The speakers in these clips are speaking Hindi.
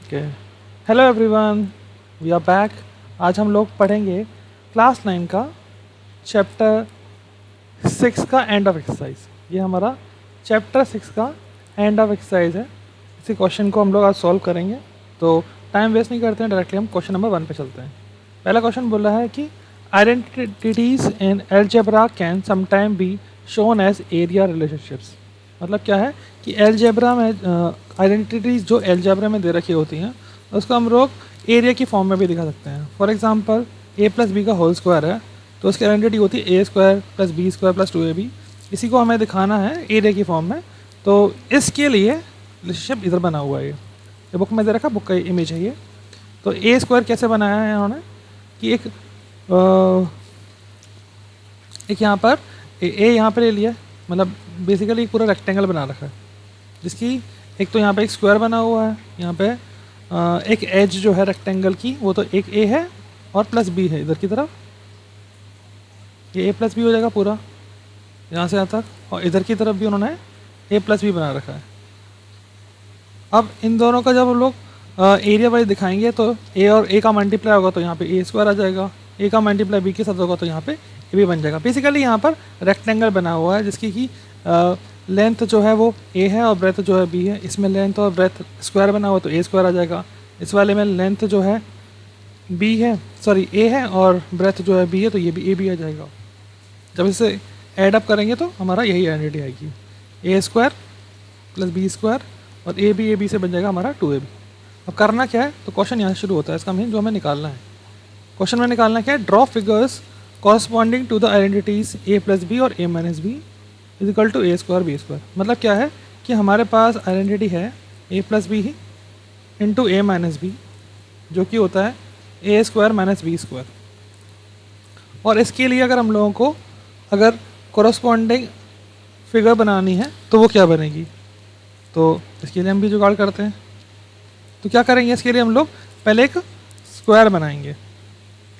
Okay. Hello everyone, we are back. आज हम लोग पढ़ेंगे क्लास 9 का चैप्टर 6 का एंड ऑफ एक्सरसाइज। ये हमारा चैप्टर 6 का एंड ऑफ एक्सरसाइज है। इसी क्वेश्चन को हम लोग आज सॉल्व करेंगे। तो टाइम वेस्ट नहीं करते हैं, डायरेक्टली हम क्वेश्चन नंबर 1 पे चलते हैं। पहला क्वेश्चन बोल रहा है कि identities in algebra can sometime be shown as area relationships. मतलब क्या है कि एलजेब्रा में आइडेंटिटीज जो एलजेब्रा में दे रखी होती हैं उसको हम लोग एरिया की फॉर्म में भी दिखा सकते हैं। For example a plus b का होल स्क्वायर है तो उसकी आइडेंटिटी होती है a square plus b square plus 2ab। इसी को हमें दिखाना है एरिया की फॉर्म में। तो इसके लिए रिलेशनशिप इधर बना हुआ है। ये बुक में दे रखा, बुक का इमेज है ये। तो ए स्क्वायर कैसे बनाया है इन्होंने कि एक यहाँ पर ए यहाँ पर ले लिया, मतलब बेसिकली एक पूरा रेक्टेंगल बना रखा है जिसकी एक तो यहाँ पे एक स्क्वायर बना हुआ है। यहाँ पे एक एज जो है रेक्टेंगल की वो तो एक ए है और प्लस बी है इधर की तरफ। ये ए प्लस बी हो जाएगा पूरा यहाँ से यहाँ तक, और इधर की तरफ भी उन्होंने ए प्लस बी बना रखा है। अब इन दोनों का जब हम लोग एरिया वाइज दिखाएंगे तो ए और ए का मल्टीप्लाई होगा तो यहाँ पे ए स्क्वायर आ जाएगा, ए का मल्टीप्लाई बी के साथ होगा तो यहाँ पे ए भी बन जाएगा। बेसिकली यहाँ पर रेक्टेंगल बना हुआ है जिसकी कि लेंथ जो है वो ए है और ब्रेथ जो है बी है। इसमें लेंथ और ब्रेथ स्क्वायर बना हुआ तो ए स्क्वायर आ जाएगा। इस वाले में लेंथ जो है बी है, सॉरी ए है, और ब्रेथ जो है बी है तो ये भी ए भी आ जाएगा। जब इसे ऐड अप करेंगे तो हमारा यही आइडेंटिटी आएगी, ए स्क्वायर प्लस बी स्क्वायर, और ए बी से बन जाएगा हमारा 2ab। अब करना क्या है, तो क्वेश्चन यहाँ से शुरू होता है। इसका मीन जो हमें निकालना है, क्वेश्चन में निकालना क्या है, draw figures corresponding to the identities a plus b और a minus b is equal to a square b square. मतलब क्या है कि हमारे पास आइडेंटिटी है ए प्लस बी ही इंटू ए माइनस बी जो कि होता है a square minus b square. और इसके लिए अगर हम लोगों को अगर कॉरस्पॉन्डिंग फिगर बनानी है तो वो क्या बनेगी, तो इसके लिए हम भी जुगाड़ करते हैं। तो क्या करेंगे, इसके लिए हम लोग पहले एक स्क्वायर बनाएंगे।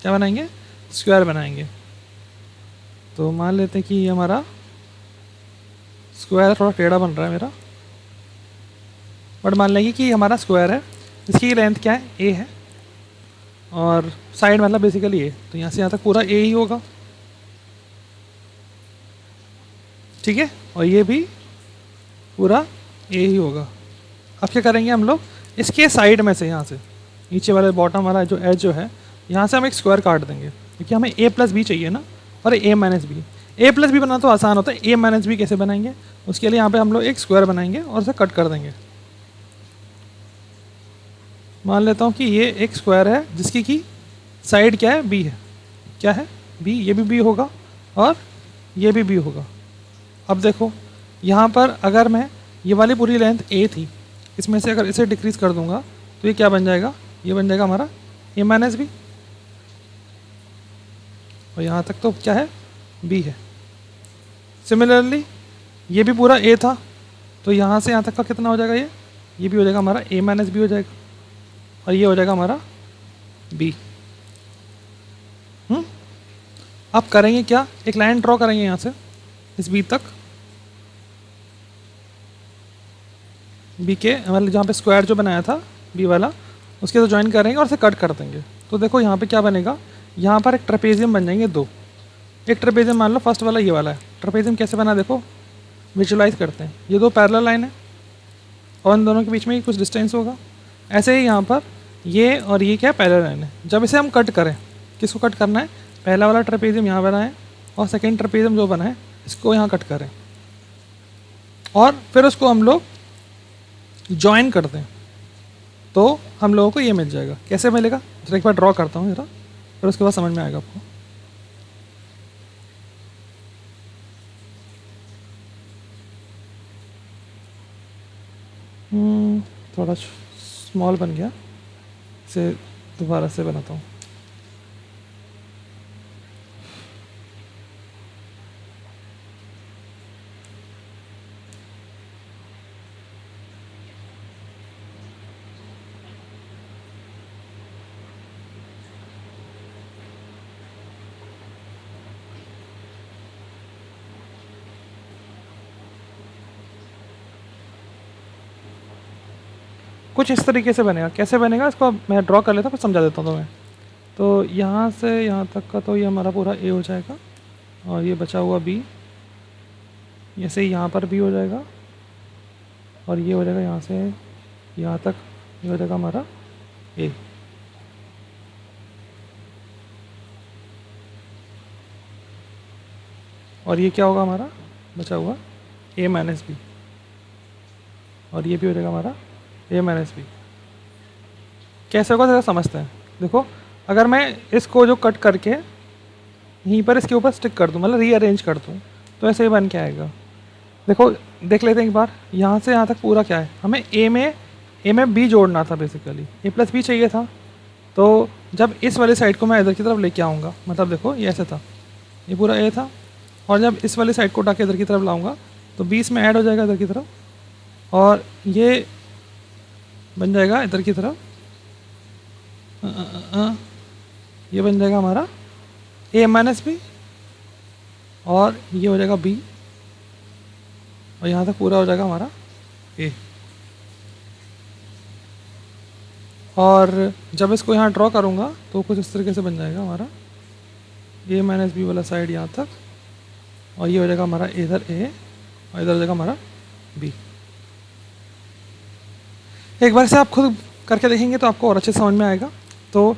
क्या बनाएंगे, स्क्वायर बनाएंगे। तो मान लेते हैं कि ये हमारा स्क्वायर थोड़ा टेढ़ा बन रहा है मेरा, बट मान लेंगे कि हमारा स्क्वायर है। इसकी लेंथ क्या है, ए है, और साइड मतलब बेसिकली ए, तो यहाँ से यहाँ तक पूरा ए ही होगा, ठीक है, और ये भी पूरा ए ही होगा। अब क्या करेंगे हम लोग, इसके साइड में से यहाँ से नीचे वाले बॉटम वाला जो एज जो है यहाँ से हम एक स्क्वायर काट देंगे क्योंकि हमें ए प्लस बी चाहिए ना, और a minus B. A plus B बनाना तो आसान होता है, ए माइनस बी कैसे बनाएंगे, उसके लिए यहाँ पे हम लोग एक स्क्वायर बनाएंगे और उसे कट कर देंगे। मान लेता हूँ कि ये एक स्क्वायर है जिसकी की साइड क्या है, बी है। क्या है, बी, ये भी बी होगा और ये भी बी होगा। अब देखो यहाँ पर अगर मैं ये वाली पूरी लेंथ ए थी, इसमें से अगर इसे डिक्रीज़ कर दूंगा तो ये क्या बन जाएगा, ये बन जाएगा हमारा ए माइनस बी, और यहाँ तक तो क्या है, बी है। सिमिलरली ये भी पूरा ए था तो यहाँ से यहाँ तक का कितना हो जाएगा, ये भी हो जाएगा हमारा ए माइनस बी हो जाएगा, और ये हो जाएगा हमारा बी। अब करेंगे क्या, एक लाइन ड्रॉ करेंगे यहाँ से इस बी तक, बी के मतलब जहाँ पे स्क्वायर जो बनाया था बी वाला उसके तो ज्वाइन करेंगे और उसे कट कर देंगे। तो देखो यहाँ पे क्या बनेगा, यहाँ पर एक ट्रेपेजियम बन जाएंगे दो। एक ट्रेपेजियम मान लो फर्स्ट वाला ये वाला है। ट्रेपेजियम कैसे बना, देखो विजुलाइज करते हैं। ये दो पैरेलल लाइन है और इन दोनों के बीच में कुछ डिस्टेंस होगा। ऐसे ही यहाँ पर ये और ये क्या पैरेलल लाइन है। जब इसे हम कट करें, किसको कट करना है, पहला वाला ट्रेपेजियम यहाँ बनाएं और सेकेंड ट्रेपेजियम जो बना है इसको यहाँ कट करें, और फिर उसको हम लोग ज्वाइन कर दें तो हम लोगों को ये मिल जाएगा। कैसे मिलेगा, जरा एक बार ड्रॉ करता हूँ जरा, फिर उसके बाद समझ में आएगा आपको। थोड़ा स्मॉल बन गया, इसे दोबारा से बनाता हूँ। कुछ इस तरीके से बनेगा। कैसे बनेगा इसको मैं ड्रॉ कर लेता हूँ, फिर समझा देता हूँ तुम्हें। तो यहाँ से यहाँ तक का तो ये हमारा पूरा ए हो जाएगा, और ये बचा हुआ बी, ऐसे ही यहाँ पर बी हो जाएगा, और ये हो जाएगा यहाँ से यहाँ तक, ये हो जाएगा हमारा ए। और ये क्या होगा हमारा बचा हुआ ए माइनस बी, और ये भी हो जाएगा हमारा ए माइनस बी। कैसे होगा ज़रा समझते हैं। देखो, अगर मैं इसको जो कट करके यहीं पर इसके ऊपर स्टिक कर दूँ, मतलब रीअरेंज कर दूँ, तो ऐसे ही बन के आएगा। देखो देख लेते हैं एक बार, यहाँ से यहाँ तक पूरा क्या है, हमें ए में बी जोड़ना था, बेसिकली ए प्लस बी चाहिए था। तो जब इस वाली साइड को मैं इधर की तरफ लेके आऊँगा, मतलब देखो ये ऐसे था, ये पूरा ए था, और जब इस वाली साइड को उठा के इधर की तरफ लाऊंगा तो बी इसमें ऐड हो जाएगा इधर की तरफ, और ये बन जाएगा इधर की तरफ, ये बन जाएगा हमारा ए माइनस बी, और ये हो जाएगा बी, और यहाँ तक पूरा हो जाएगा हमारा ए। और जब इसको यहाँ ड्रॉ करूँगा तो कुछ इस तरीके से बन जाएगा हमारा ए माइनस बी वाला साइड यहाँ तक, और ये हो जाएगा हमारा इधर ए, और इधर हो जाएगा हमारा बी। एक बार से आप खुद करके देखेंगे तो आपको और अच्छे समझ में आएगा। तो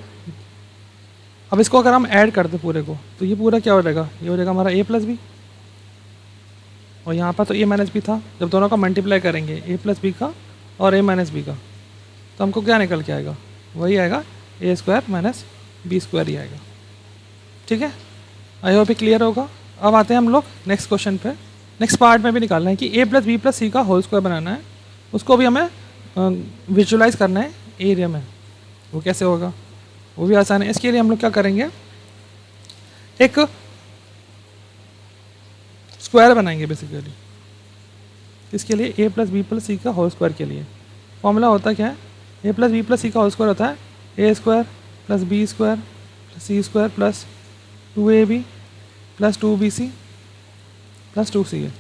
अब इसको अगर हम ऐड कर दें पूरे को, तो ये पूरा क्या हो जाएगा, ये हो जाएगा हमारा ए प्लस बी, और यहाँ पर तो ए माइनस बी था। जब दोनों का मल्टीप्लाई करेंगे ए प्लस बी का और ए माइनस बी का, तो हमको क्या निकल के आएगा, वही आएगा ए स्क्वायर माइनस बी स्क्वायर ही आएगा। ठीक है, आई होप ये क्लियर होगा। अब आते हैं हम लोग नेक्स्ट क्वेश्चन पे। नेक्स्ट पार्ट में भी निकालना है कि ए प्लस बी प्लस सी का होल स्क्वायर बनाना है, उसको भी हमें विजुअलाइज करना है एरिया में। वो कैसे होगा, वो भी आसान है। इसके लिए हम लोग क्या करेंगे, एक स्क्वायर बनाएंगे बेसिकली। इसके लिए a plus b plus c का होल स्क्वायर के लिए फॉर्मूला होता क्या है, a plus b plus c का होल स्क्वायर होता है a square plus b square plus c square plus 2ab plus 2bc plus 2ca।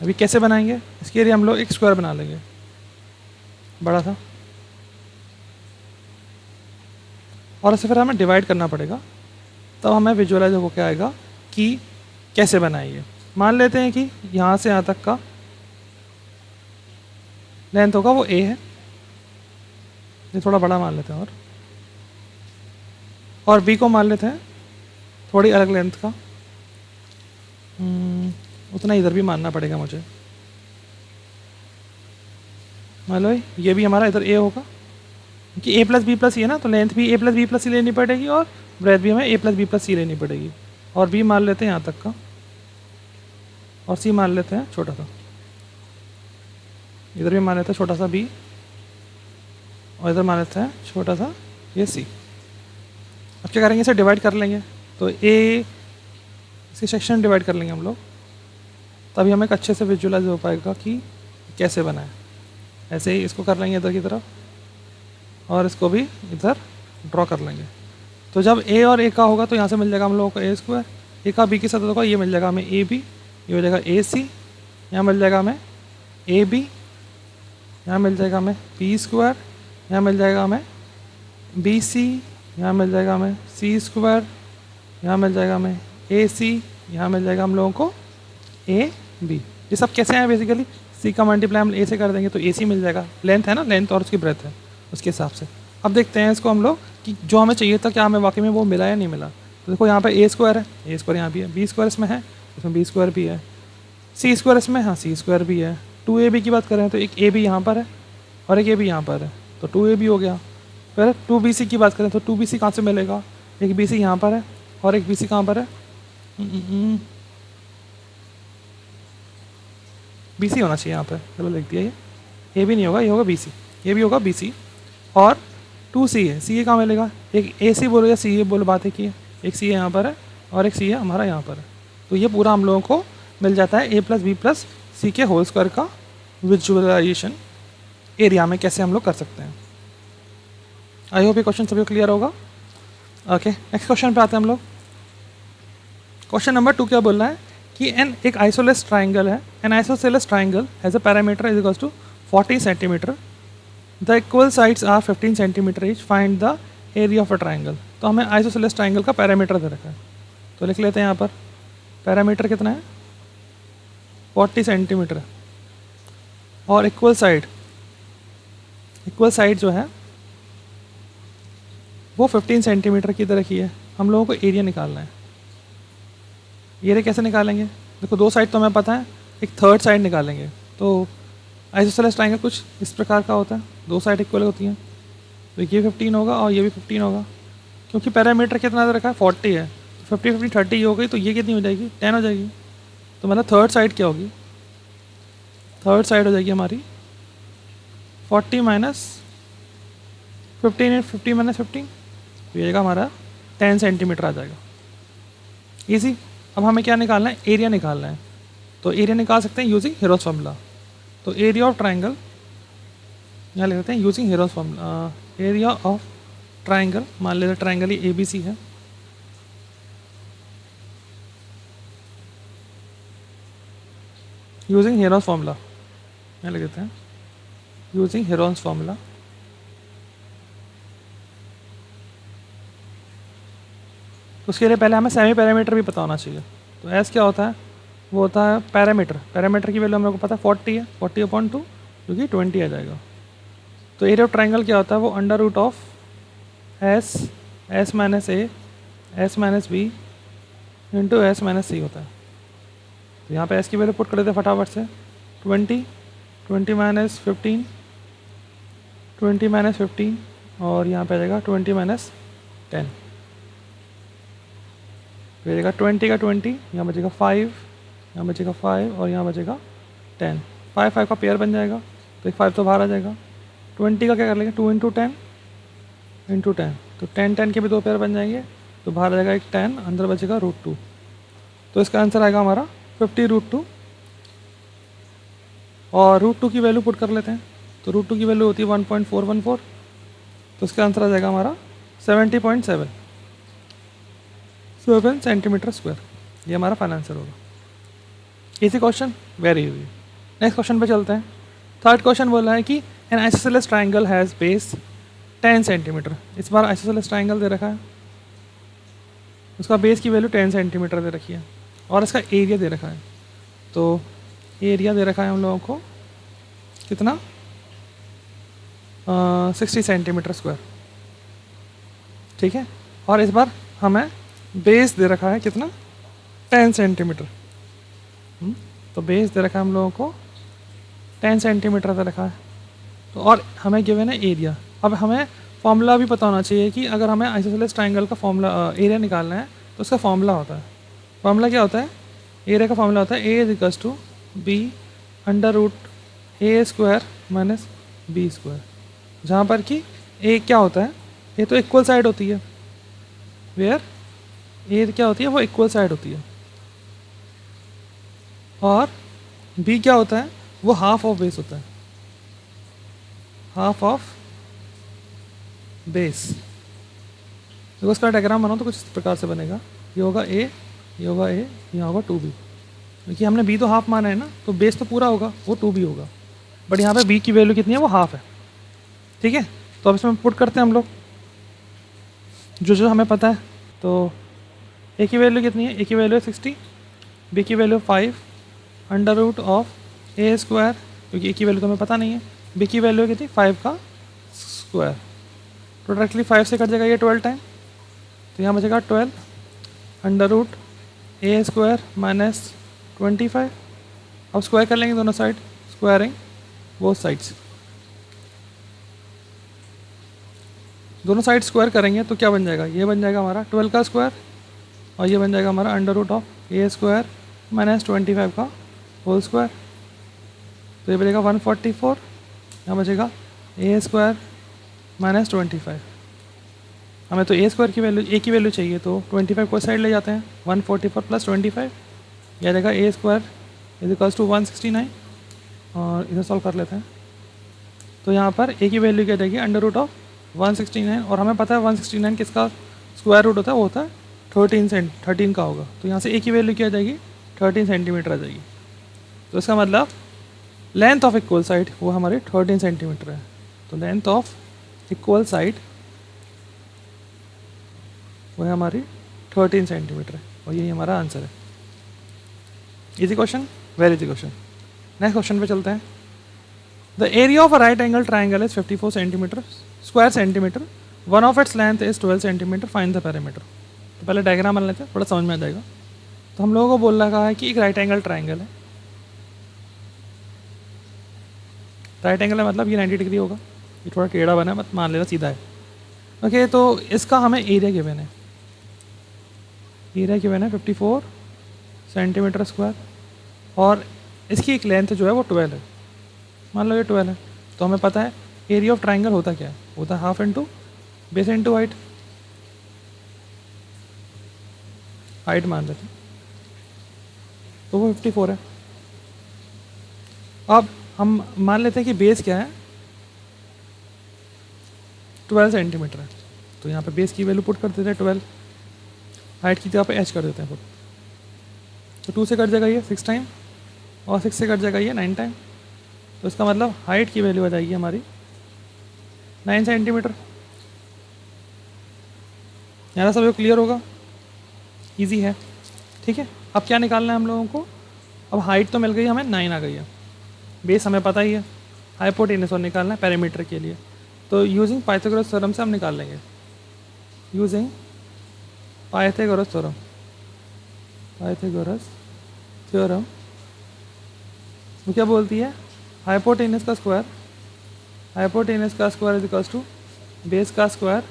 अभी कैसे बनाएंगे, इसके लिए हम लोग एक स्क्वायर बना लेंगे बड़ा सा, और इसे फिर हमें डिवाइड करना पड़ेगा, तब हमें विजुअलाइज हो क्या आएगा कि कैसे बनाएंगे। मान लेते हैं कि यहाँ से यहाँ तक का लेंथ होगा वो ए है, ये थोड़ा बड़ा मान लेते हैं, और बी को मान लेते हैं थोड़ी अलग लेंथ का, उतना इधर भी मानना पड़ेगा मुझे। मान लो ये भी हमारा इधर ए होगा, क्योंकि ए प्लस बी प्लस सी है ना, तो लेंथ भी ए प्लस बी प्लस सी लेनी पड़ेगी, और ब्रेथ भी हमें ए प्लस बी प्लस सी लेनी पड़ेगी। और बी मान लेते हैं यहाँ तक का, और सी मान लेते हैं छोटा सा, इधर भी मान लेते हैं छोटा सा बी, और इधर मान लेते हैं छोटा सा ये सी। अब क्या करेंगे, इसे डिवाइड कर लेंगे। तो ए इसी सेक्शन डिवाइड कर लेंगे हम लोग, तभी हमें एक अच्छे से विजुअलाइज हो पाएगा कि कैसे बना है। ऐसे ही इसको कर लेंगे इधर की तरफ, और इसको भी इधर ड्रॉ कर लेंगे। तो जब ए और ए का होगा तो यहाँ से मिल जाएगा हम लोगों को ए स्क्वायर, ए का बी के साथ होगा, ये मिल जाएगा हमें ए बी, ये हो जाएगा ए सी, यहाँ मिल जाएगा हमें ए बी, यहाँ मिल जाएगा हमें बी स्क्वायर, यहाँ मिल जाएगा हमें बी सी, यहाँ मिल जाएगा हमें सी स्क्वायर, यहाँ मिल जाएगा हमें ए सी, यहाँ मिल जाएगा हम लोगों को ए बी। ये सब कैसे हैं, बेसिकली सी का मल्टीप्लाई हम ए से कर देंगे तो ए सी मिल जाएगा, लेंथ है ना, लेंथ और उसकी ब्रेथ है उसके हिसाब से। अब देखते हैं इसको हम लोग कि जो हमें चाहिए था क्या हमें वाकई में वो मिला या नहीं मिला। तो देखो यहाँ पे ए स्क्वायर है, ए स्क्वायर यहाँ भी है, बी स्क्वायर इसमें है, इसमें बी स्क्वायर भी है, सी स्क्वायर इसमें, हाँ सी स्क्वायर भी है। 2ab की बात करें तो एक ए बी यहाँ पर है और एक ए बी यहाँ पर है, तो 2ab हो गया। फिर 2bc की बात करें तो 2bc कहाँ से मिलेगा, एक bc यहाँ पर है और एक bc कहाँ पर है, bc होना चाहिए यहाँ पर, चलो लिख दिया। ये भी नहीं होगा, ये होगा bc, ये भी होगा bc। और 2c है, सी कहाँ मिलेगा, एक ac बोलो या सी बोलो, बात है कि एक सी यहाँ पर है और एक सी है हमारा यहाँ पर है। तो ये पूरा हम लोगों को मिल जाता है a प्लस बी प्लस सी के होल स्क्वायर का विजुअलाइजेशन एरिया में कैसे हम लोग कर सकते हैं। आई होप ये क्वेश्चन सभी को क्लियर होगा। ओके, नेक्स्ट क्वेश्चन पे आते हैं हम लोग। क्वेश्चन नंबर 2 क्या बोल रहा है कि एक आइसोसेलेस ट्राइंगल है, an isosceles triangle has a parameter is equals to 40 centimetre the equal sides are 15 centimetre each, find the area of a triangle. तो हमें आइसोसेलेस ट्राइंगल का पैरामीटर दे रखा है, तो लिख लेते हैं यहाँ पर पैरामीटर कितना है 40 सेंटीमीटर, और इक्वल साइड जो है वो 15 सेंटीमीटर की तरह की है। हम लोगों को एरिया निकालना है। एरिया कैसे निकालेंगे? देखो दो साइड तो हमें पता है, एक थर्ड साइड निकालेंगे। तो आइसोसेलेस ट्राइंगल कुछ इस प्रकार का होता है, दो साइड इक्वल होती हैं, तो ये 15 होगा और ये भी 15 होगा। क्योंकि पैरामीटर कितना दे रखा है 40 है, तो 50 50 30 हो गई, तो ये कितनी हो जाएगी 10 हो जाएगी। तो मतलब थर्ड साइड क्या होगी, थर्ड साइड हो जाएगी हमारी 40 माइनस 15 50 माइनस 15, तो ये हमारा 10 सेंटीमीटर आ जाएगा। ईजी। अब हमें क्या निकालना है, एरिया निकालना है। तो एरिया निकाल सकते हैं यूजिंग हीरोज फॉर्मूला। तो एरिया ऑफ ट्राइंगल यहाँ लिख देते हैं using heroes formula. Area of triangle, मान लेते ट्राइंगल ही ABC है, यूजिंग हीरोज फॉर्मूला यहाँ लिख देते हैं यूजिंग हीरोज फॉर्मूला। तो उसके लिए पहले हमें सेमी पैरामीटर भी पता होना चाहिए। तो एस क्या होता है, वो होता है पैरामीटर। पैरामीटर की वैल्यू हम लोग को पता है 40 है, 40/2 जो कि 20 आ जाएगा। तो एरिया ऑफ ट्राइंगल क्या होता है, वो under root of s minus a s minus b into s minus c होता है। तो यहाँ पे एस की वैल्यू पुट कर देते हैं फटाफट से 20 माइनस 15 20 माइनस 15 और यहाँ पे आ जाएगा 20 माइनस 10, तो जाएगा 20 का 20, यहाँ बचेगा 5, यहाँ बचेगा 5 और यहाँ बचेगा 10। 5 5 का पेयर बन जाएगा, तो एक 5 तो बाहर आ जाएगा। 20 का क्या कर लेंगे 2 इंटू 10 इंटू 10, तो 10 10 के भी दो पेयर बन जाएंगे, तो बाहर आ जाएगा एक 10, अंदर बचेगा √2। तो इसका आंसर आएगा हमारा 50√2। और √2 की वैल्यू पुट कर लेते हैं, तो √2 की वैल्यू होती है 1.414, तो इसका आंसर आ जाएगा हमारा 70.7 सेंटीमीटर स्क्वायर। ये हमारा फाइनल आंसर होगा। इसी question, very easy. Next question पे चलते हैं। थर्ड क्वेश्चन बोला है कि N isosceles triangle has base 10 centimetre. इस बार आइसोसेलेस ट्राइंगल दे रखा है, उसका बेस की वैल्यू 10 सेंटीमीटर दे रखी है और इसका एरिया दे रखा है। तो एरिया दे रखा है हम लोगों को कितना 60 सेंटीमीटर स्क्वायर, ठीक है। और इस बार हमें बेस दे रखा है कितना 10 सेंटीमीटर। तो बेस दे रखा है हम लोगों को 10 सेंटीमीटर दे रखा है। तो और हमें गिवन है एरिया। अब हमें फॉर्मूला भी पता होना चाहिए कि अगर हमें आइसोसेलेस ट्राइंगल का फॉर्मूला एरिया निकालना है तो उसका फॉर्मूला होता है। फॉर्मूला क्या होता है, एरिया का फॉर्मूला होता है A=B √A² माइनस B², जहाँ पर कि ए क्या होता है, ये तो इक्वल साइड होती है, वेयर ए क्या होती है वो इक्वल साइड होती है, और बी क्या होता है वो हाफ ऑफ बेस होता है, हाफ ऑफ बेस। देखो इसका डायग्राम बनाओ तो कुछ इस प्रकार से बनेगा, ये होगा ए, ये होगा ए, यहाँ होगा 2b, क्योंकि हमने b तो हाफ माना है ना, तो बेस तो पूरा होगा वो 2b होगा, बट यहाँ पे b की वैल्यू कितनी है वो हाफ है, ठीक है। तो अब इसमें पुट करते हैं हम लोग जो जो हमें पता है। तो ए की वैल्यू कितनी है, ए की वैल्यू है 60, बी की वैल्यू 5 √A², क्योंकि ए की वैल्यू तो हमें पता नहीं है, बी की वैल्यू कितनी 5 का स्क्वायर, तो डायरेक्टली 5 से कट जाएगा ये 12 टाइम, तो यहाँ बचेगा 12 √A² माइनस 25। अब स्क्वायर कर लेंगे दोनों साइड, स्क्वायरिंग बोथ साइड्स, दोनों साइड स्क्वायर करेंगे तो क्या बन जाएगा, ये बन जाएगा हमारा 12 का स्क्वायर और ये बन जाएगा हमारा √A² माइनस 25 का होल स्क्वायर, तो ये बचेगा 144, यहाँ बचेगा A² माइनस 25। हमें तो A² की वैल्यू, ए की वैल्यू चाहिए, तो 25 को साइड ले जाते हैं, 144 प्लस 25 यह रहेगा A² = 169, और इधर सॉल्व कर लेते हैं। तो यहाँ पर ए की वैल्यू क्या जाएगी √169, और हमें पता है 169 किसका स्क्वायर रूट होता है, वो होता है 13 का होगा, तो यहाँ से ए की वैल्यू क्या आ जाएगी 13 सेंटीमीटर आ जाएगी। तो इसका मतलब लेंथ ऑफ इक्वल साइड वो हमारी 13 सेंटीमीटर है। तो लेंथ ऑफ इक्वल साइड वो है हमारी 13 सेंटीमीटर है, और यही हमारा आंसर है। Easy question, very easy question. Next question पे चलते हैं। The area of a right angle triangle is 54 centimetre square centimetre, one of its length is 12 centimetre, find the parameter. तो पहले डायग्राम बना लेते हैं, थोड़ा समझ में आ जाएगा। तो हम लोगों को बोल रहा है कि एक राइट एंगल ट्राइंगल है। राइट एंगल है मतलब ये 90 डिग्री होगा, ये थोड़ा टेढ़ा बना है, मत मान लेना सीधा है। ओके, तो इसका हमें एरिया गिवन है। एरिया गिवन है 54 सेंटीमीटर स्क्वायर, और इसकी एक लेंथ जो है वो 12 है। मान लो ये 12 है, तो हमें पता है एरिया ऑफ ट्राइंगल होता क्या है, होता है half into base into height. Height मान लेते हैं, तो वो 54 है। अब हम मान लेते हैं कि बेस क्या है, 12 सेंटीमीटर है, तो यहाँ पे बेस की वैल्यू पुट कर देते हैं 12, हाइट की जगह पे एच कर देते हैं पुट। तो 2 से कट जाएगा ये 6 टाइम, और 6 से कट जाएगा ये 9 टाइम। तो इसका मतलब हाइट की वैल्यू आ जाएगी हमारी 9 सेंटीमीटर। यहाँ सब क्लियर होगा, इजी है। ठीक है, अब क्या निकालना है हम लोगों को। अब हाइट तो मिल गई हमें, 9 आ गई है, बेस हमें पता ही है, हाइपोटेनस और निकालना है पैरामीटर के लिए। तो यूजिंग पाइथागोरस थ्योरम से हम निकाल लेंगे, using Pythagoras theorem. Pythagoras theorem वो क्या बोलती है, हाइपोटेनस का स्क्वायर, हाइपोटेनस का square is equals to base का स्क्वायर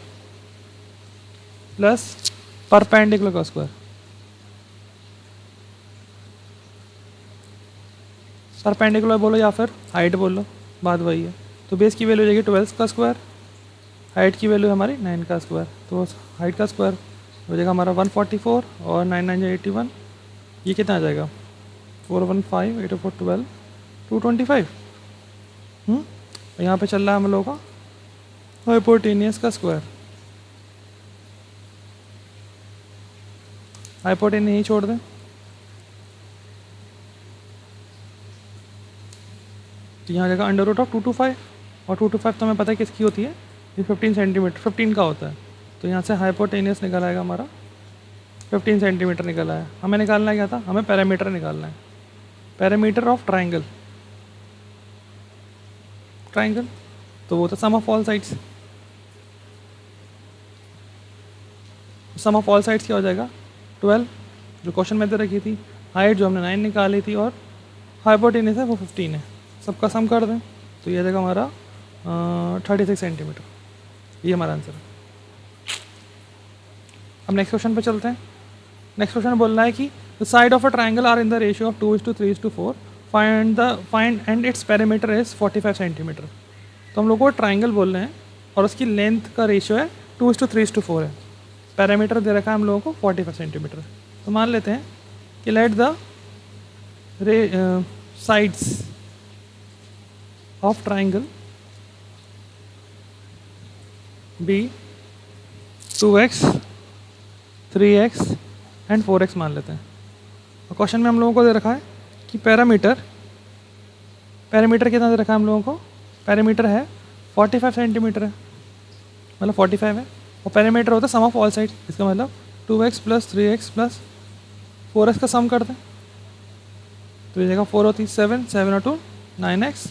प्लस परपेंडिकुलर का स्क्वायर। परपेंडिकुलर बोलो या फिर हाइट बोलो, बात वही है। तो बेस की वैल्यू हो जाएगी 12 का स्क्वायर, हाइट की वैल्यू हमारी 9 का स्क्वायर। तो हाइट का स्क्वायर हो जाएगा हमारा 144, और 9 9 81, ये कितना आ जाएगा 415 8 4 12 225। यहाँ पे चल रहा है हम लोगों का हाइपोटेनियस का स्क्वायर। हाइपोटेनियस यहीं छोड़ दें, तो यहाँ जाएगा अंडर रूट ऑफ 225, और 225 तो हमें पता है किसकी होती है, ये 15 सेंटीमीटर 15 का होता है। तो यहाँ से हाइपोटेनियस निकल आएगा हमारा 15 सेंटीमीटर निकल आया। हमें निकालना क्या था, हमें पैरामीटर निकालना है, पैरामीटर ऑफ ट्राइंगल। ट्राइंगल तो वो था sum of all sides. Sum of all sides क्या हो जाएगा 12, जो क्वेश्चन में दे रखी थी। हाइट जो हमने 9 निकाली थी, और हाइपोटेनस है वो 15 है, सबका सम कर दें तो ये देगा हमारा 36 सेंटीमीटर। ये हमारा आंसर है। अब नेक्स्ट क्वेश्चन पे चलते हैं। नेक्स्ट क्वेश्चन बोल रहा है कि the side of a triangle are in the ratio of 2:3:4, find and its parameter is 45 centimetre. तो हम लोग को ट्राइंगल बोल रहे हैं, और उसकी लेंथ का रेशियो है 2:3:4 है। पैरामीटर दे रखा है हम लोगों को 45 सेंटीमीटर। तो मान लेते हैं कि let the sides of triangle be 2x 3x and 4x मान लेते हैं। और क्वेश्चन में हम लोगों को दे रखा है कि पैरामीटर कितना दे रखा है हम लोगों को, पैरामीटर है 45 सेंटीमीटर है, मतलब 45 है, और पैरामीटर होता है सम ऑफ ऑल साइड। इसका मतलब 2x plus 3x plus 4x का सम कर दें, तो ये जगह 4 होती 7 7 और 2 9x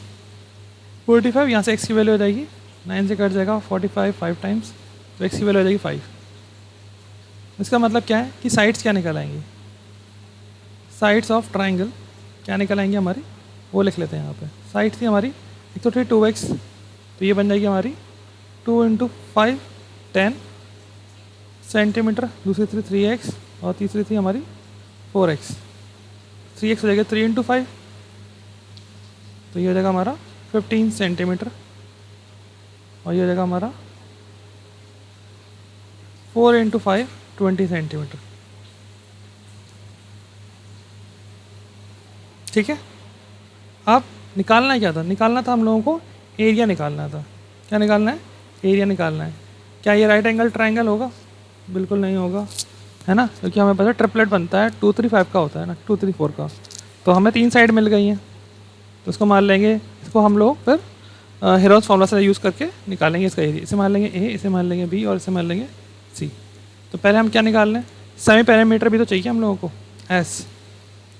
45। यहाँ से x की वैल्यू हो जाएगी 9 से कट जाएगा 45 5 टाइम्स, तो x की वैल्यू हो जाएगी 5। इसका मतलब क्या है कि साइड्स क्या निकल आएंगी, साइड्स ऑफ ट्राइंगल क्या निकल आएंगी हमारी, वो लिख लेते हैं यहाँ पे। साइड थी हमारी, एक तो थी 2x, तो ये बन जाएगी हमारी 2 × 5 10 सेंटीमीटर, दूसरी थी 3x, और तीसरी थी हमारी 4x। 3x हो जाएगा 3 × 5, तो ये हो जाएगा हमारा 15 सेंटीमीटर, और ये हो जाएगा हमारा 4 × 5 20 सेंटीमीटर। ठीक है, अब निकालना क्या था, निकालना था हम लोगों को एरिया निकालना था। क्या निकालना है, एरिया निकालना है। क्या ये राइट एंगल ट्राइंगल होगा, बिल्कुल नहीं होगा, है ना, क्योंकि हमें पता है ट्रिपलेट बनता है 2 3 5 का होता है ना, 2 3 4 का। तो हमें 3 साइड मिल गई हैं, तो उसको मान लेंगे, इसको हम लोग फिर हेरोन्स फार्मूला से यूज़ करके निकालेंगे इसका एरिया। इसे मान लेंगे ए, इसे मान लेंगे बी और इसे मान लेंगे सी। तो पहले हम क्या निकाल लें, सेमी पैरामीटर भी तो चाहिए हम लोगों को, एस।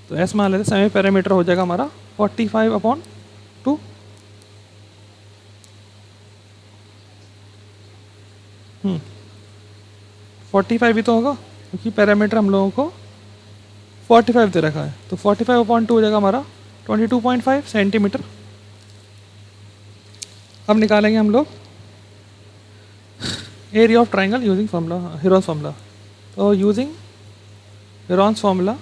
तो एस मान लेते हैं, सेमी पैरामीटर हो जाएगा हमारा 45/2। 45 भी तो होगा क्योंकि पैरामीटर हम लोगों को 45 दे रखा है। तो 45/2 हो जाएगा हमारा 22.5 सेंटीमीटर। अब निकालेंगे हम लोग area of triangle using formula, Heron's formula. तो using Heron's formula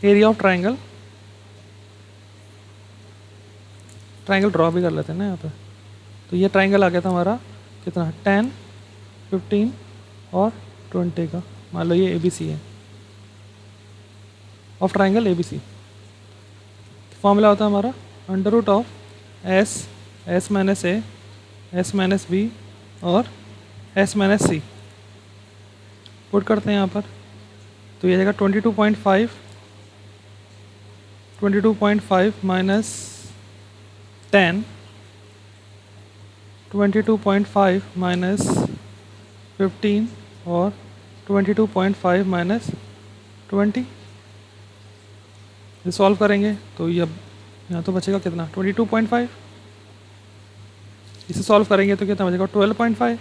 area of triangle, triangle draw भी कर लेते हैं ना यहाँ पे। तो ये ट्राइंगल आ गया था हमारा कितना, 10, 15 और 20 का। मान लो ये ABC है, ऑफ ट्राइंगल ABC। फॉर्मूला होता है हमारा under root of S, S minus A, S minus B और S माइनस C। पुट करते हैं यहाँ पर, तो ये जाएगा 22.5 माइनस 10, 22.5 माइनस 15 और 22.5 माइनस 20। ये सॉल्व करेंगे तो ये यहाँ तो बचेगा कितना, 22.5। इसे सॉल्व करेंगे तो कितना बचेगा, 12.5।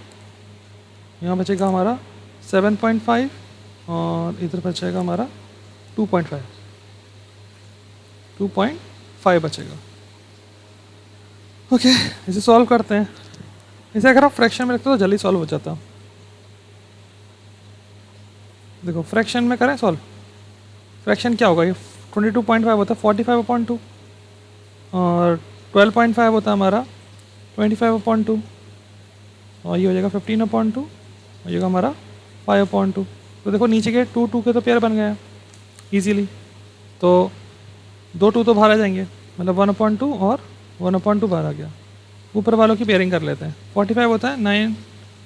यहाँ बचेगा हमारा 7.5 और इधर बचेगा हमारा 2.5 बचेगा। ओके, इसे सॉल्व करते हैं। इसे अगर आप फ्रैक्शन में रखते हो तो जल्दी सॉल्व हो जाता। देखो फ्रैक्शन में करें सॉल्व, फ्रैक्शन क्या होगा, ये 22.5 होता है 45/2 और 12.5 होता है हमारा 25/2 और ये हो जाएगा 15/2 और ये हमारा 5/2। तो देखो नीचे के 2 के तो पेयर बन गया इजीली। तो 2 तो बाहर आ जाएंगे, मतलब 1/2 और 1/2 बाहर आ गया। ऊपर वालों की पेयरिंग कर लेते हैं। 45 होता है 9,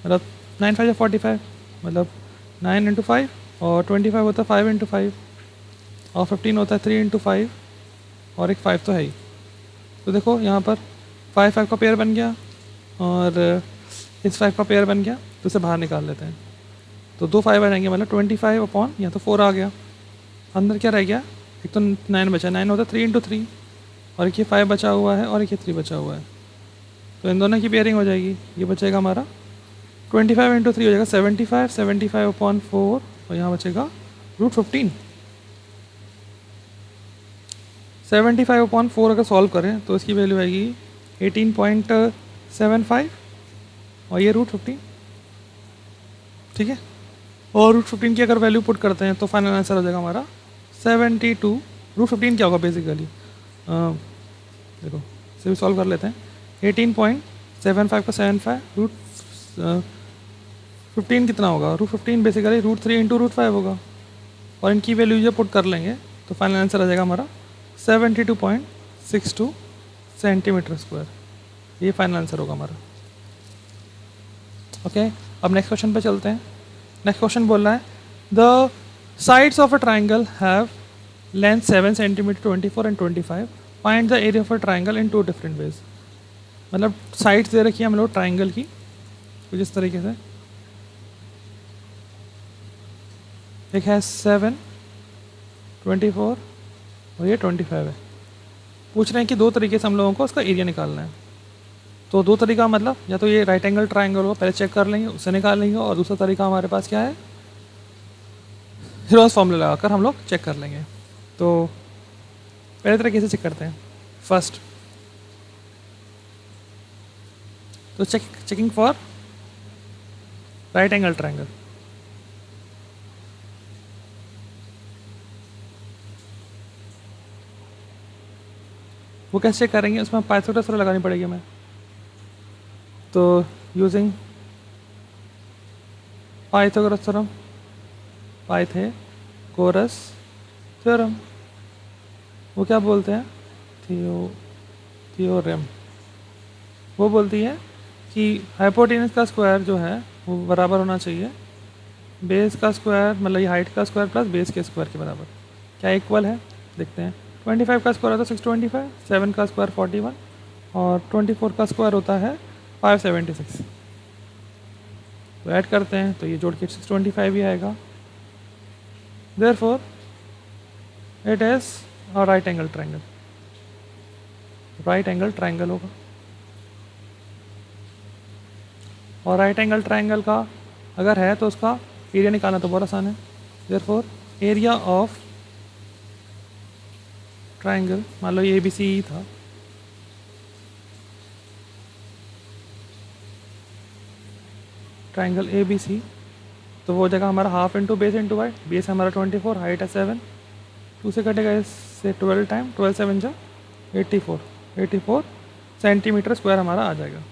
मतलब 9 5 45, मतलब 9 × 5 और 25 होता है 5 × 5 और 15 होता है 3 × 5 और एक 5 तो है ही। तो देखो यहाँ पर 5 का पेयर बन गया और इस 5 का पेयर बन गया, तो इसे बाहर निकाल लेते हैं। तो 2 5 आ जाएंगे, मतलब 25 यहाँ तो 4 आ गया। अंदर क्या रह गया, एक तो 9 बचा, 9 होता है 3 × 3 और एक ये 5 बचा हुआ है और एक ये 3 बचा हुआ है। तो इन दोनों की पेयरिंग हो जाएगी। ये बचेगा हमारा 25 × 3 हो जाएगा 75, 75/4 और यहाँ बचेगा √15। 75/4 अगर सॉल्व करें तो इसकी वैल्यू आएगी 18.75 और ये √15, ठीक है। और √15 की अगर वैल्यू पुट करते हैं तो फाइनल आंसर हो जाएगा हमारा 72। √15 क्या होगा बेसिकली, देखो इसे भी सॉल्व कर लेते हैं। 18.75 का 75 √15 कितना होगा, √15 बेसिकली √3 × √5 होगा और इनकी वैल्यू जब पुट कर लेंगे तो फाइनल आंसर आ जाएगा हमारा 72.62 सेंटीमीटर स्क्वायर। ये फाइनल आंसर होगा हमारा। ओके, अब नेक्स्ट क्वेश्चन पे चलते हैं। नेक्स्ट क्वेश्चन बोल रहा है the sides of a triangle have length 7 centimetre, 24 and 25। Find the area of a triangle in 2 different ways. मतलब साइड्स दे रखी है हम लोग ट्राइंगल की कुछ इस तरीके से, एक है 7, 24 और ये 25 है। पूछ रहे हैं कि 2 तरीके से हम लोगों को उसका एरिया निकालना है। तो 2 तरीका मतलब या तो ये राइट एंगल ट्राइंगल होगा, पहले चेक कर लेंगे, उससे निकाल लेंगे, और दूसरा तरीका हमारे पास क्या है, हेरोन्स फार्मूला लगाकर हम लोग चेक कर लेंगे। तो पहले तरीके से चेक करते हैं। फर्स्ट तो checking for right angle triangle. वो कैसे चेक करेंगे, उसमें पाइथागोरस थ्योरम लगानी पड़ेगी हमें। तो using Pythagoras theorem, Pythagoras theorem, वो क्या बोलते हैं, थ्योरम। वो बोलती है कि हाइपोटेनस का स्क्वायर जो है वो बराबर होना चाहिए बेस का स्क्वायर, मतलब ये हाइट का स्क्वायर प्लस बेस के स्क्वायर के बराबर। क्या इक्वल है, देखते हैं। 25 का स्क्वायर होता है 625, 7 का स्क्वायर 41 और 24 का स्क्वायर होता है 576। तो ऐड करते हैं तो ये जोड़ के 625 ही आएगा। Therefore it is a right angle triangle. Right angle triangle होगा। और राइट एंगल ट्रायंगल का अगर है तो उसका एरिया निकालना तो बहुत आसान है। देयरफॉर एरिया ऑफ ट्रायंगल, मान लो ये ABC था, ट्रायंगल ABC, तो वो हो जाएगा हमारा half into base into height. Base हमारा 24, हाइट है 7, 2 से कटेगा इससे 12 टाइम, 12 7 जा 84, 84 सेंटीमीटर स्क्वायर हमारा आ जाएगा।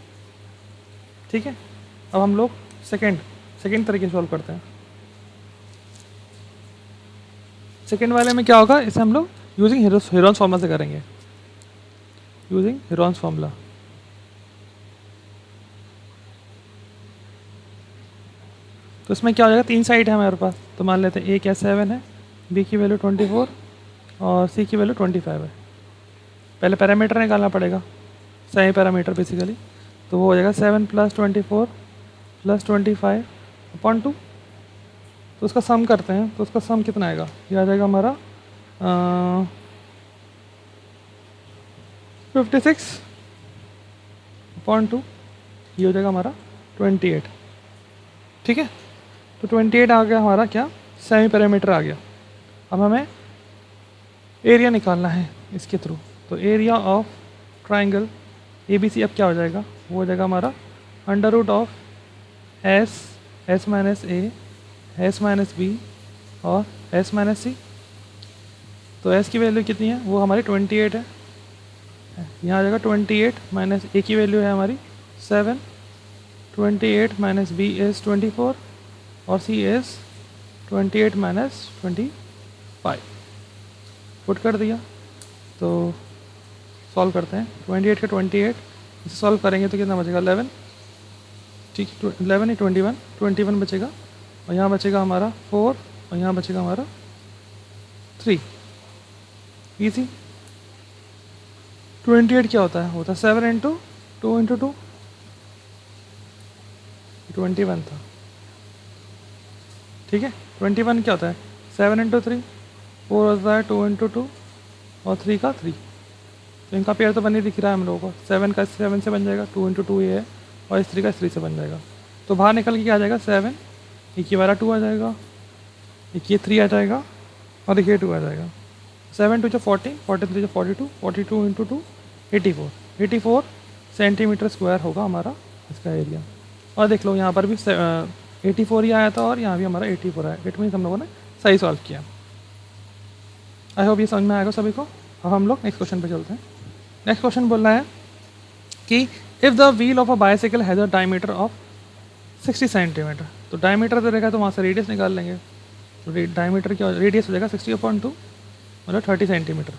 ठीक है, अब हम लोग सेकेंड तरीके से सॉल्व करते हैं। सेकेंड वाले में क्या होगा, इसे हम लोग यूजिंग हेरोन्स फार्मूला से करेंगे। Using Heron's formula. तो इसमें क्या हो जाएगा, 3 साइड है हमारे पास, तो मान लेते हैं A क्या 7 है, B की वैल्यू 24 और C की वैल्यू 25 है। पहले पैरामीटर निकालना पड़ेगा, सही पैरामीटर बेसिकली, तो वो हो जाएगा 7 + 24 + 25 अपॉन 2। तो उसका सम करते हैं, तो उसका सम कितना आएगा, ये आ जाएगा हमारा 56 अपॉन 2, ये हो जाएगा हमारा 28। ठीक है, तो 28 आ गया हमारा क्या, सेमी पैरामीटर आ गया। अब हमें एरिया निकालना है इसके थ्रू, तो एरिया ऑफ ट्राइंगल ABC अब क्या हो जाएगा, वो हो जाएगा हमारा under root of S minus A, S minus B और S माइनस C। तो S की वैल्यू कितनी है, वो हमारी 28 है। यहाँ आ जाएगा 28 माइनस A की वैल्यू है हमारी 7, 28 माइनस B इज़ 24 और C इज़ 28 माइनस 25। पुट कर दिया, तो सॉल्व करते हैं। 28 का 28 इसे सॉल्व करेंगे तो कितना बचेगा 11। ठीक, 11 ही 21 बचेगा, और यहाँ बचेगा हमारा 4 और यहाँ बचेगा हमारा 3। ईजी। 28 क्या होता है 7 इंटू 2 इंटू 2, 21 था। ठीक है, 21 क्या होता है 7 इंटू 3, 4 होता है 2 इंटू 2 और 3 का 3। तो इनका पेयर तो बन ही दिख रहा है हम लोगों को, 7 का 7 से बन जाएगा, 2 इंटू 2 ये है, और इस 3 का 3 से बन जाएगा। तो बाहर निकल के क्या आ जाएगा 7, एक ये वाला 2 आ जाएगा, एक ये 3 आ जाएगा और एक ये 2 आ जाएगा। 7 2 जो 40, 43 जो 42, 42 इंटू 2 84, 84 सेंटीमीटर स्क्वायर होगा हमारा इसका एरिया। और देख लो यहाँ पर भी 84 ही आया था और यहाँ भी हमारा 84 आया। इट मीन्स हम लोगों ने सही सॉल्व किया। आई होप ये समझ में आएगा सभी को। अब हम लोग नेक्स्ट क्वेश्चन पे चलते हैं। नेक्स्ट क्वेश्चन बोल रहा है कि if the wheel of a bicycle has a diameter of 60 centimetre. तो डायमीटर दे रहेगा तो वहाँ से रेडियस निकाल लेंगे। तो डायमीटर क्या, रेडियस हो जाएगा 60/2 मतलब 30 सेंटीमीटर।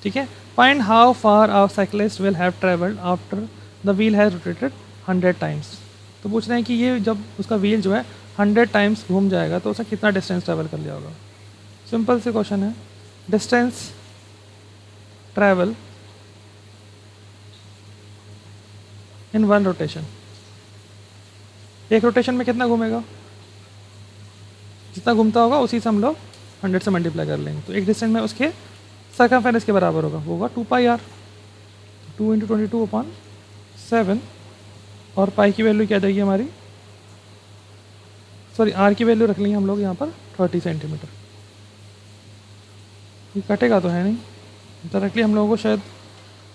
ठीक है, find how far our cyclist will have travelled after the wheel has rotated 100 times. तो पूछ रहे हैं कि ये जब उसका व्हील जो है 100 टाइम्स घूम जाएगा तो उसे कितना डिस्टेंस ट्रैवल कर लिया होगा। सिंपल से क्वेश्चन है, डिस्टेंस ट्रैवल इन 1 रोटेशन। एक रोटेशन में कितना घूमेगा, जितना घूमता होगा उसी से हम लोग 100 से मल्टीप्लाई कर लेंगे। तो एक डिस्टेंस में उसके सर्कमफेरेंस के बराबर होगा, वो होगा 2πr, 2 इंटू 22/7। और पाई की वैल्यू क्या आ जाएगी हमारी, सॉरी आर की वैल्यू रख लेंगे हम लोग यहाँ पर 30 सेंटीमीटर। ये कटेगा तो है नहीं, डायरेक्टली हम लोगों को शायद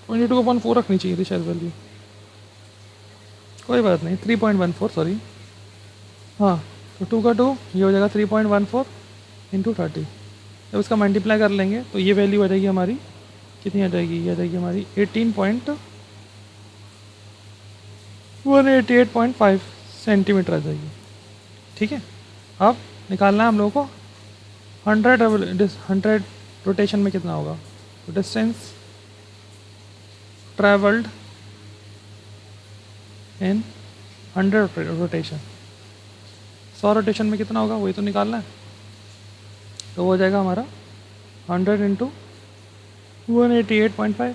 22/4 रखनी चाहिए थी शायद वैल्यू। कोई बात नहीं, 3.14 सॉरी, हाँ। तो 2 का 2 ये हो जाएगा 3.14 इंटू 30। जब इसका मल्टीप्लाई कर लेंगे तो ये वैल्यू आ जाएगी हमारी, कितनी आ जाएगी, ये आ जाएगी हमारी 188.5 सेंटीमीटर आ जाएगी। ठीक है, अब निकालना है हम लोगों को 100 रोटेशन में कितना होगा। तो distance travelled in 100 rotation, 100 rotation में कितना होगा वही तो निकालना है। तो वो हो जाएगा हमारा 100 इंटू 188.5,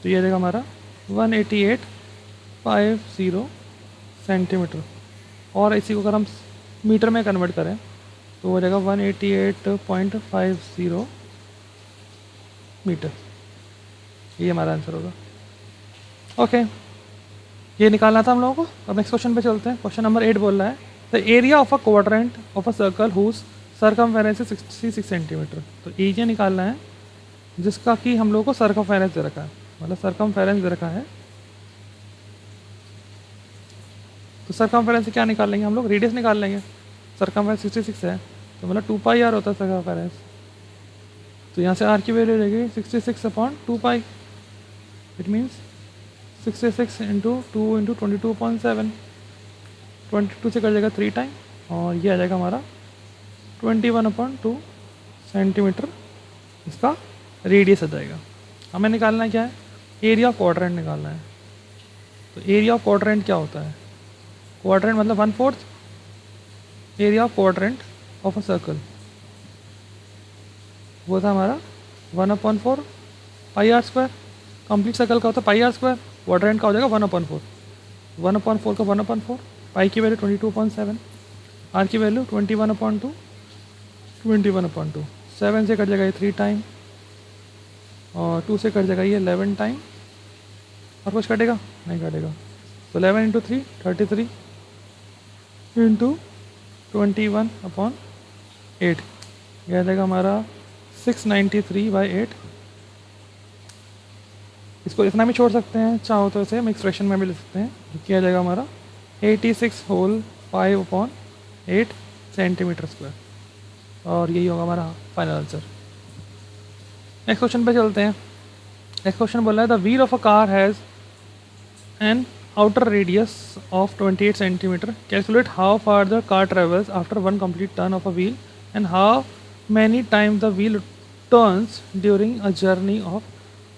तो ये रहेगा हमारा 188.50 सेंटीमीटर। और इसी को अगर हम मीटर में कन्वर्ट करें तो हो जाएगा 188.50 मीटर। ये हमारा आंसर होगा। ओके, ये निकालना था हम लोगों को। अब नेक्स्ट क्वेश्चन पे चलते हैं। क्वेश्चन नंबर 8 बोल रहा है the area of a quadrant of a circle whose circumference is 66 centimetre. तो एरिया निकालना है जिसका कि हम लोगों को सर्कमफेरेंस दे रखा है, मतलब सर्कमफेरेंस दे रखा है। तो सर्कमफेरेंस से क्या निकाल लेंगे हम लोग, रेडियस निकाल लेंगे। सर्कमफेरेंस 66 है तो मतलब 2πr होता है सर्कमफेरेंस। तो यहाँ से r की वैल्यू रहेगी 66/2π। इट मीन्स 66 इंटू 2 इंटू 22.7, 22 से कर जाएगा 3 टाइम और ये आ जाएगा हमारा 21/2 सेंटीमीटर इसका रेडियस आ जाएगा। हमें निकालना क्या है, एरिया ऑफ क्वाड्रेंट निकालना है। तो एरिया ऑफ क्वाड्रेंट क्या होता है, क्वाड्रेंट मतलब 1/4 area of quadrant of a circle, वो था हमारा 1/4 πr²। कंप्लीट सर्कल का होता है πr², क्वाड्रेंट का हो जाएगा 1/4। 1/4 का 1/4, पाई की वैल्यू 22.7, आर की वैल्यू 21/2, 21/2। 7 से कट जाएगा ये 3 टाइम और 2 से कट जाएगा ये 11 टाइम। और कुछ कटेगा नहीं कटेगा। तो 11 इंटू 3 33 इंटू 21/8, यह आ जाएगा हमारा 693/8। इसको इतना भी छोड़ सकते हैं, चाहो तो इसे हम एक्सप्रेशन में भी ले सकते हैं, जो किया जाएगा हमारा 86 होल 5/8 सेंटीमीटर स्क्वायर। और यही होगा हमारा फाइनल आंसर। नेक्स्ट क्वेश्चन पे चलते हैं। नेक्स्ट क्वेश्चन बोला है the wheel of a car has an outer radius of 28 centimeter. Calculate how far the car travels after one complete turn of a wheel and how many times the wheel turns during a journey of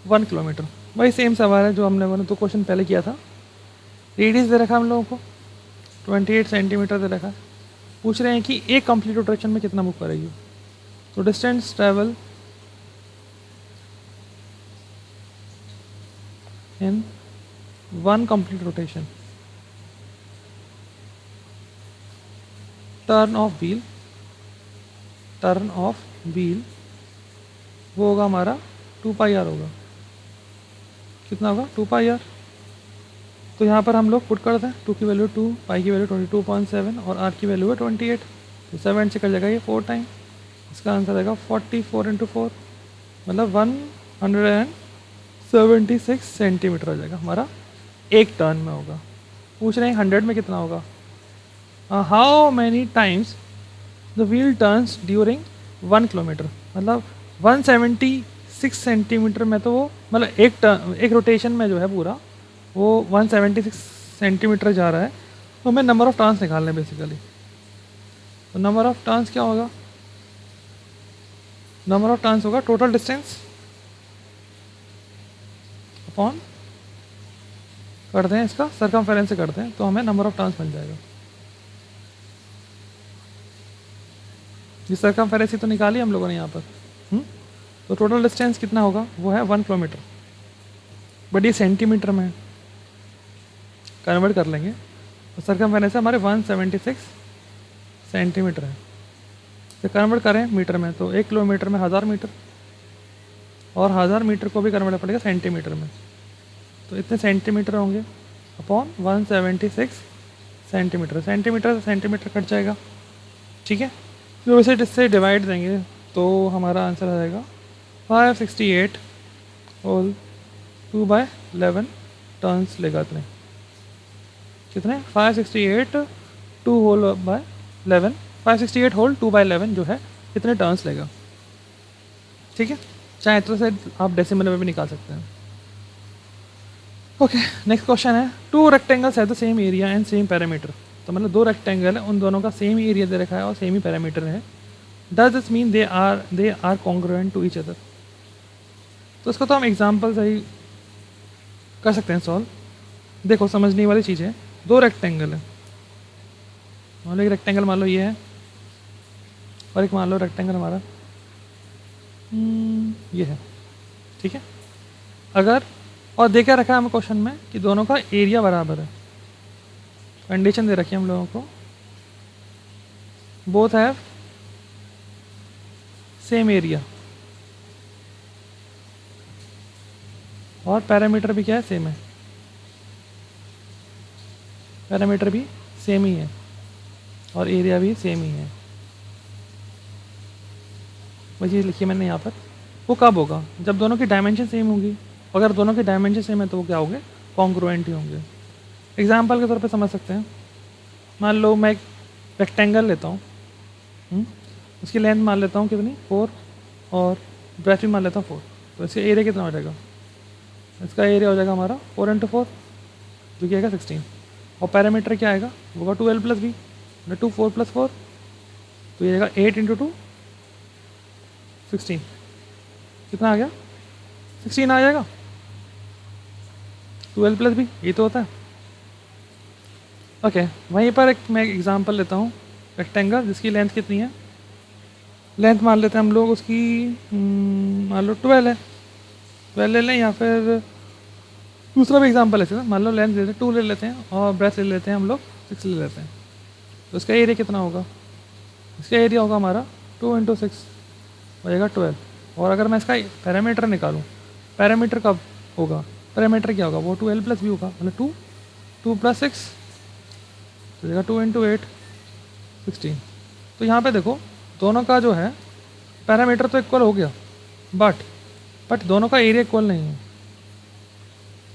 1 kilometer. वही सेम सवाल है जो हमने तो क्वेश्चन पहले किया था। रेडियस दे रखा है हम लोगों को 28 सेंटीमीटर दे रखा है। पूछ रहे हैं कि एक कंप्लीट रोटेशन में कितना मूव करेगी। तो distance travel in 1 complete rotation, turn off wheel वो होगा हमारा 2πr होगा। कितना होगा 2πr। तो यहाँ पर हम लोग पुट कर दें 2 की वैल्यू 2, पाई की वैल्यू 22.7 और r की वैल्यू है 28। तो 7 से कर जाएगा ये 4 टाइम। इसका आंसर आएगा 44 इंटू 4 मतलब 176 सेंटीमीटर हो जाएगा हमारा, एक टर्न में होगा। पूछ रहे हैं 100 में कितना होगा। How many times the wheel turns during 1 kilometre, मतलब 176 सेंटीमीटर में तो वो मतलब एक रोटेशन में जो है पूरा वो 176 सेंटीमीटर जा रहा है। तो हमें नंबर ऑफ टर्न्स निकालने बेसिकली। तो नंबर ऑफ टर्न्स क्या होगा, नंबर ऑफ टर्न्स होगा टोटल डिस्टेंस अपॉन करते हैं इसका सर्कमफेरेंस से करते हैं तो हमें नंबर ऑफ टर्न्स मिल जाएगा। ये सर्कमफेरेंस ही तो निकाली हम लोगों ने यहाँ पर। तो टोटल डिस्टेंस कितना होगा, वो है 1 किलोमीटर, बट ये सेंटीमीटर में कन्वर्ट कर लेंगे। तो सर्कमफेरेंस हमारे 176 सेंटीमीटर है। तो कन्वर्ट करें मीटर में तो 1 किलोमीटर में 1000 मीटर और 1000 मीटर को भी कन्वर्ट पड़ेगा सेंटीमीटर में। तो इतने सेंटीमीटर होंगे अपॉन 176 सेंटीमीटर। सेंटीमीटर से सेंटीमीटर कट जाएगा, ठीक है। तो वैसे इससे डिवाइड देंगे तो हमारा आंसर आ जाएगा 568 होल 2/11 टर्न्स लेगा। इतने कितने 568 2 होल बाय 11, 568 होल 2/11 जो है इतने टर्न्स लेगा, ठीक है। चाहे तो से आप डेसिमल में भी निकाल सकते हैं। ओके, नेक्स्ट क्वेश्चन है 2 rectangles have the same area and same parameter. तो मतलब 2 रेक्टेंगल है, उन दोनों का सेम ही एरिया दे रखा है और सेम ही पैरामीटर है। Does this mean they are congruent to each other. तो इसको तो हम एग्जाम्पल से ही कर सकते हैं सॉल्व। देखो समझने वाली चीज़ है, 2 रेक्टेंगल है, मान लो एक रेक्टेंगल मान लो ये है और एक मान लो रेक्टेंगल हमारा ये है, ठीक है। अगर और दे क्या रखा है हमें क्वेश्चन में कि दोनों का एरिया बराबर है, कंडीशन दे रखी है हम लोगों को, बोथ हैव सेम एरिया और पैरामीटर भी क्या है, सेम है, पैरामीटर भी सेम ही है और एरिया भी सेम ही है। वही चीज़ लिखी है मैंने यहाँ पर। वो कब होगा, जब दोनों की डायमेंशन सेम होगी। अगर दोनों की डायमेंशन सेम है तो वो क्या होंगे, कॉन्ग्रुएंट ही होंगे। एग्जाम्पल के तौर पे समझ सकते हैं, मान लो मैं एक रेक्टेंगल लेता हूँ, उसकी लेंथ मान लेता हूँ कितनी 4 और ब्रेथ भी मान लेता हूँ 4, तो इसका एरिया कितना हो जाएगा, इसका एरिया हो जाएगा हमारा 4 × 4 जो कि आएगा 16, और पैरामीटर क्या आएगा, वो होगा 2l + b, 2 4 + 4 तो ये आएगा 8 × 2 16, कितना आ गया 16 आ जाएगा, 2l + b ये तो होता है। ओके वहीं पर एक मैं एग्जांपल लेता हूँ, रेक्टेंगल जिसकी लेंथ कितनी है, लेंथ मान लेते हैं हम लोग उसकी, मान लो 12 है, 12 ले लें, या फिर दूसरा भी एग्जांपल ले सकते हैं, मान लो लेंथ ले लेते हैं 2 ले लेते हैं और ब्रेथ ले लेते हैं हम लोग 6 ले लेते हैं, तो इसका एरिया कितना होगा, इसका एरिया होगा हमारा 2 × 6 हो जाएगा 12। और अगर मैं इसका पैरामीटर निकालूँ, पैरामीटर कब होगा, पैरामीटर क्या होगा, वो 2l + b होगा, मतलब 2 + 6 तो जाएगा 2 × 8 16। तो यहाँ पे देखो दोनों का जो है पैरामीटर तो इक्वल हो गया, बट दोनों का एरिया इक्वल नहीं है।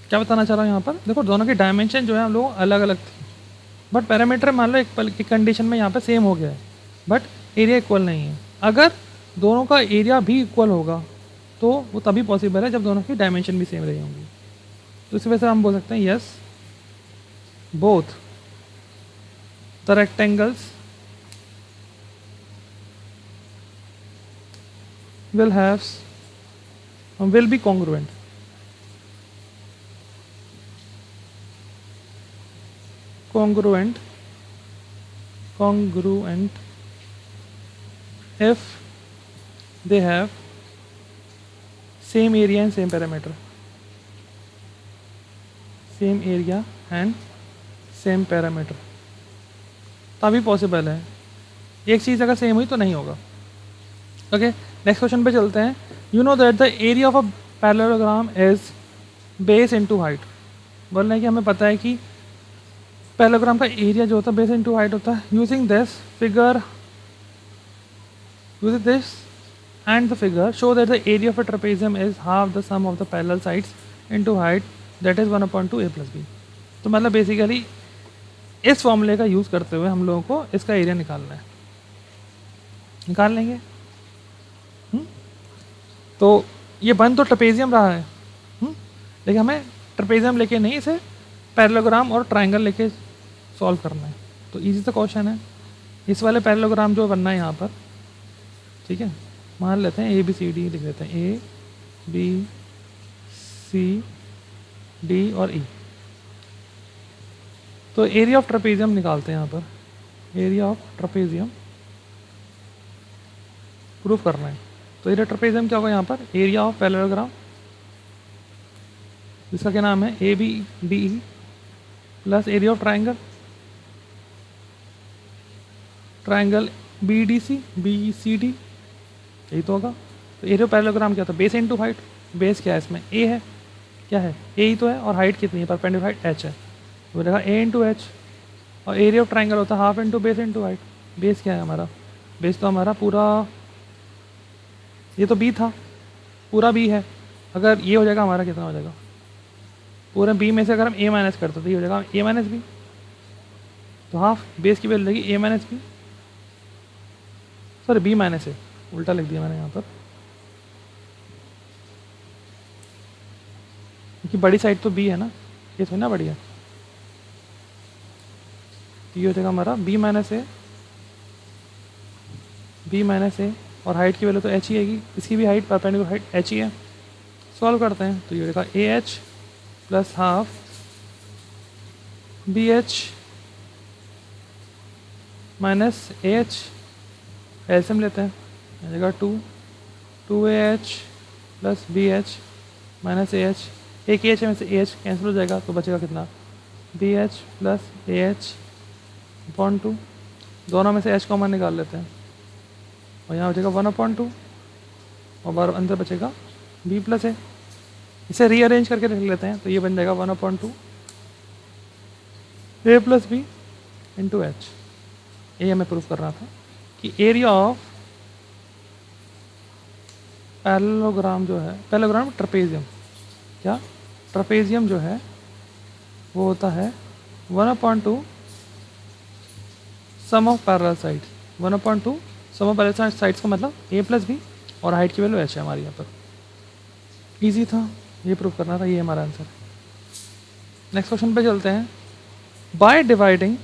क्या बताना चाह रहा हूँ यहाँ पर, देखो दोनों की डायमेंशन जो है हम लोग अलग अलग थी, बट पैरामीटर मान लो एक कंडीशन में यहाँ पे सेम हो गया है, बट एरिया इक्वल नहीं है। अगर दोनों का एरिया भी इक्वल होगा तो वो तभी पॉसिबल है जब दोनों की डायमेंशन भी सेम रही होंगी। तो इस वजह से हम बोल सकते हैं yes both the rectangles will be congruent. Congruent if they have same area and same parameter. Same area and same parameter. तभी पॉसिबल है, एक चीज़ अगर सेम हुई तो नहीं होगा। ओके नेक्स्ट क्वेश्चन पे चलते हैं। You know that the area of a parallelogram is base into height. बोल रहे हैं कि हमें पता है कि पैरेललोग्राम का एरिया जो होता है बेस इनटू हाइट होता है। Using this and the figure show that the area of a trapezium is half the sum of the parallel sides into height, that is 1/2 a + b। तो मतलब बेसिकली इस फॉर्मूले का यूज़ करते हुए हम लोगों को इसका एरिया निकालना है, निकाल लेंगे। तो ये बन तो ट्रेपेजियम रहा है, लेकिन हमें ट्रेपेजियम लेके नहीं, इसे पैरेललोग्राम और ट्रायंगल लेके सॉल्व करना है। तो इजी सा क्वेश्चन है। इस वाले पैरेललोग्राम जो बनना है यहाँ पर, ठीक है, मान लेते हैं ABCD लिख देते हैं, ABCD और E। तो एरिया ऑफ ट्रेपेजियम निकालते हैं यहाँ पर, एरिया ऑफ ट्रेपेजियम प्रूफ करना है। तो एरिया ट्रेपेजियम क्या होगा यहाँ पर, एरिया ऑफ पैरेललोग्राम जिसका क्या नाम है ABDE plus area of triangle BCD, यही तो होगा। तो एरिया ऑफ पैरेललोग्राम क्या था, बेस इनटू हाइट। बेस क्या है इसमें, A है, क्या है A ही तो है, और हाइट कितनी है, परपेंडिकुलर हाइट H है, तो देखा A × H। और एरिया ऑफ ट्रायंगल होता है half into base into height. Base क्या है हमारा, बेस तो हमारा पूरा, ये तो B था, पूरा B है। अगर ये हो जाएगा हमारा कितना हो जाएगा, पूरे B में से अगर हम A माइनस करते तो ये हो जाएगा A - B, तो हाफ बेस की वैल्यू लगेगी A - B, sorry B - A, उल्टा लिख दिया मैंने यहाँ पर, क्योंकि बड़ी साइड तो B है ना, ये थोड़ी ना बड़ी है। तो ये हो जाएगा हमारा B - A, और हाइट की वैल्यू तो H ही आएगी, इसकी भी हाइट परपेंडिकुलर हाइट H ही है। सॉल्व करते हैं तो ये हो जाएगा AH plus half BH minus AH, LCM लेते हैं, आ जाएगा 2 2AH plus BH minus AH, एक AH में से AH कैंसिल हो जाएगा तो बचेगा कितना, BH प्लस AH अपॉन 2, दोनों में से H कॉमन निकाल लेते हैं और यहाँ बचेगा 1/2 और बार अंदर बचेगा B प्लस A। इसे रीअरेंज करके लिख लेते हैं तो ये बन जाएगा 1/2 A plus B into H। ये हमें प्रूफ करना था कि एरिया ऑफ पैरेललोग्राम जो है, पैरेललोग्राम ट्रपेजियम, क्या ट्रपेजियम जो है वो होता है 1/2 sum of parallel sides, 1/2 sum of parallel sides का मतलब A प्लस B और हाइट की वैल्यू H है हमारी यहाँ पर। इजी था, ये प्रूफ करना था, ये हमारा आंसर। नेक्स्ट क्वेश्चन पे चलते हैं। By dividing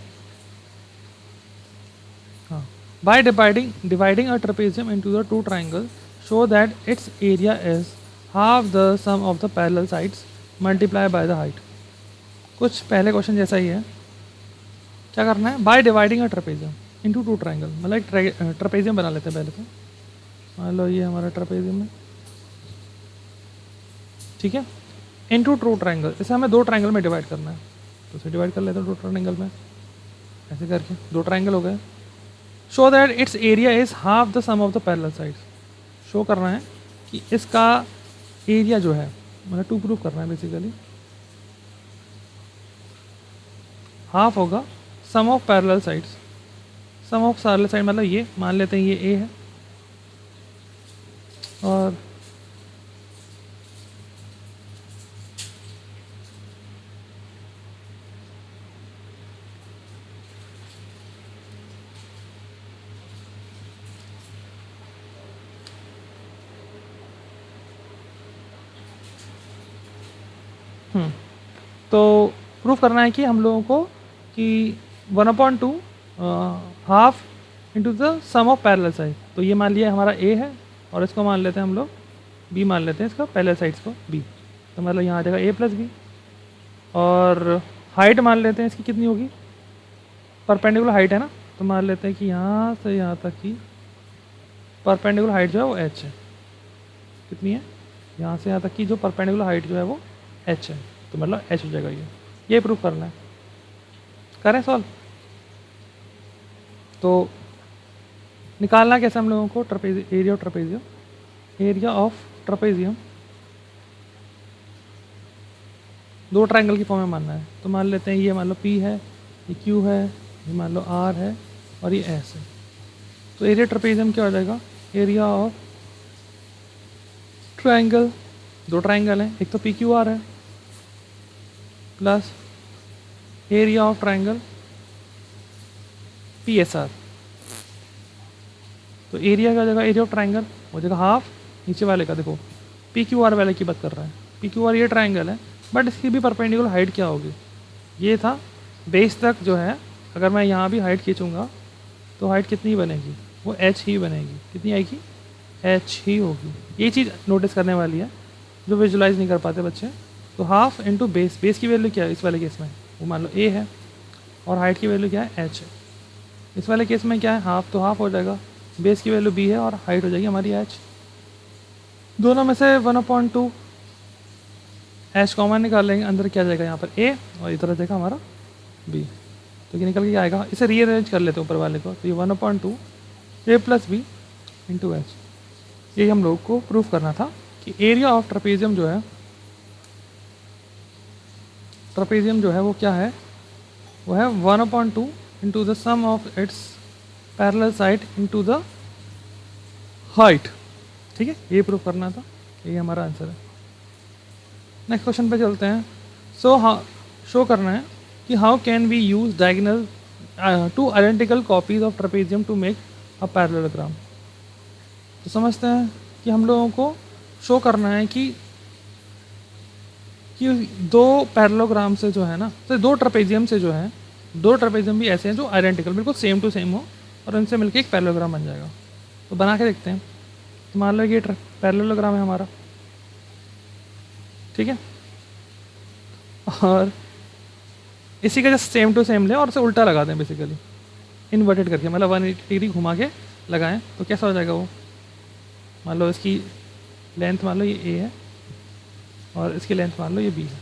dividing a trapezium into the two triangles, show that its area is half the sum of the parallel sides multiplied by the height। कुछ पहले क्वेश्चन जैसा ही है। क्या करना है, by dividing a trapezium into two triangle, मतलब एक ट्रपेजियम बना लेते हैं पहले तो। मान लो ये हमारा ट्रपेजियम है, ठीक है, इनटू टू ट्राइंगल, इसे हमें दो ट्राइंगल में डिवाइड करना है तो इसे डिवाइड कर लेते हैं दो ट्राइंगल में, ऐसे करके दो ट्राइंगल हो गए। Show that its area is half the sum of the parallel sides, show करना है कि इसका एरिया जो है, मतलब टू प्रूफ करना है बेसिकली, हाफ होगा sum of parallel sides. Sum of parallel side मतलब ये मान लेते हैं ये ए है और तो प्रूफ करना है कि हम लोगों को कि 1/2 half into the sum of parallel side, तो ये मान लिया हमारा ए है और इसको मान लेते हैं हम लोग बी, मान लेते हैं इसका पैरेलल साइड्स को बी, तो मतलब यहाँ आ जाएगा ए प्लस बी। और हाइट मान लेते हैं इसकी कितनी होगी, परपेंडिकुलर हाइट है ना, तो मान लेते हैं कि यहाँ से यहाँ तक की परपेंडिकुलर हाइट जो है वो एच है। कितनी है, यहाँ से यहाँ तक की जो परपेंडिकुलर हाइट जो है वो एच है, तो मतलब एच हो जाएगा ये प्रूफ करना है। करें सॉल्व, तो निकालना कैसे हम लोगों को, area of trapezium, area of trapezium दो ट्रायंगल की फॉर्म में मानना है, तो मान लेते हैं ये मान लो P है, ये Q है, ये मान लो R है और ये S है, तो एरिया ट्रपेजियम क्या हो जाएगा, एरिया ऑफ ट्रायंगल, दो ट्रायंगल हैं, एक तो PQR है plus area of triangle PSR। तो एरिया का हो जाएगा, एरिया ऑफ ट्रायंगल हो जाएगा हाफ, नीचे वाले का देखो PQR वाले की बात कर रहा है, PQR ये ट्रायंगल है बट इसकी भी परपेंडिकुलर हाइट क्या होगी, ये था बेस तक जो है, अगर मैं यहाँ भी हाइट खींचूँगा तो हाइट कितनी बनेगी, वो h ही बनेगी, कितनी आएगी, h ही होगी। ये चीज़ नोटिस करने वाली है जो विजुलाइज नहीं कर पाते बच्चे। तो हाफ इंटू बेस, बेस की वैल्यू क्या है इस वाले केस में, वो मान लो a है और हाइट की वैल्यू क्या है, h है। इस वाले केस में क्या है, हाफ, तो हाफ हो जाएगा, बेस की वैल्यू b है और हाइट हो जाएगी हमारी h। दोनों में से 1/2 h कॉमन निकाल लेंगे, अंदर क्या जाएगा यहाँ पर a और इधर आ जाएगा हमारा b, तो ये निकल के आएगा। इसे रीअरेंज कर लेते हैं ऊपर वाले को, तो ये 1/2 a plus B into H. ये हम लोग को प्रूफ करना था कि एरिया ऑफ ट्रपेजियम जो है, ट्रपेजियम जो है वो क्या है, वो है 1/2 into the sum of its parallel side into the height. ठीक है, ये प्रूफ करना था, ये हमारा आंसर है। नेक्स्ट क्वेश्चन पे चलते हैं। शो करना है कि how can we use diagonal two identical copies of trapezium to make a parallelogram. तो समझते हैं कि हम लोगों को शो करना है कि दो पैरेललोग्राम से जो है ना, तो दो ट्रपेजियम से जो है, दो ट्रपेजियम भी ऐसे हैं जो आइडेंटिकल बिल्कुल सेम टू सेम हो और उनसे मिलकर एक पैरेललोग्राम बन जाएगा। तो बना के देखते हैं। तो मान लो ये पैरेललोग्राम है हमारा, ठीक है, और इसी का जस्ट सेम टू सेम लें और उसे उल्टा लगा दें, बेसिकली इन्वर्टेड करके, मतलब 180 डिग्री घुमा के लगाएं, तो कैसा हो जाएगा वो, मान लो इसकी लेंथ मान लो ये ए है और इसकी लेंथ मान लो ये बी है,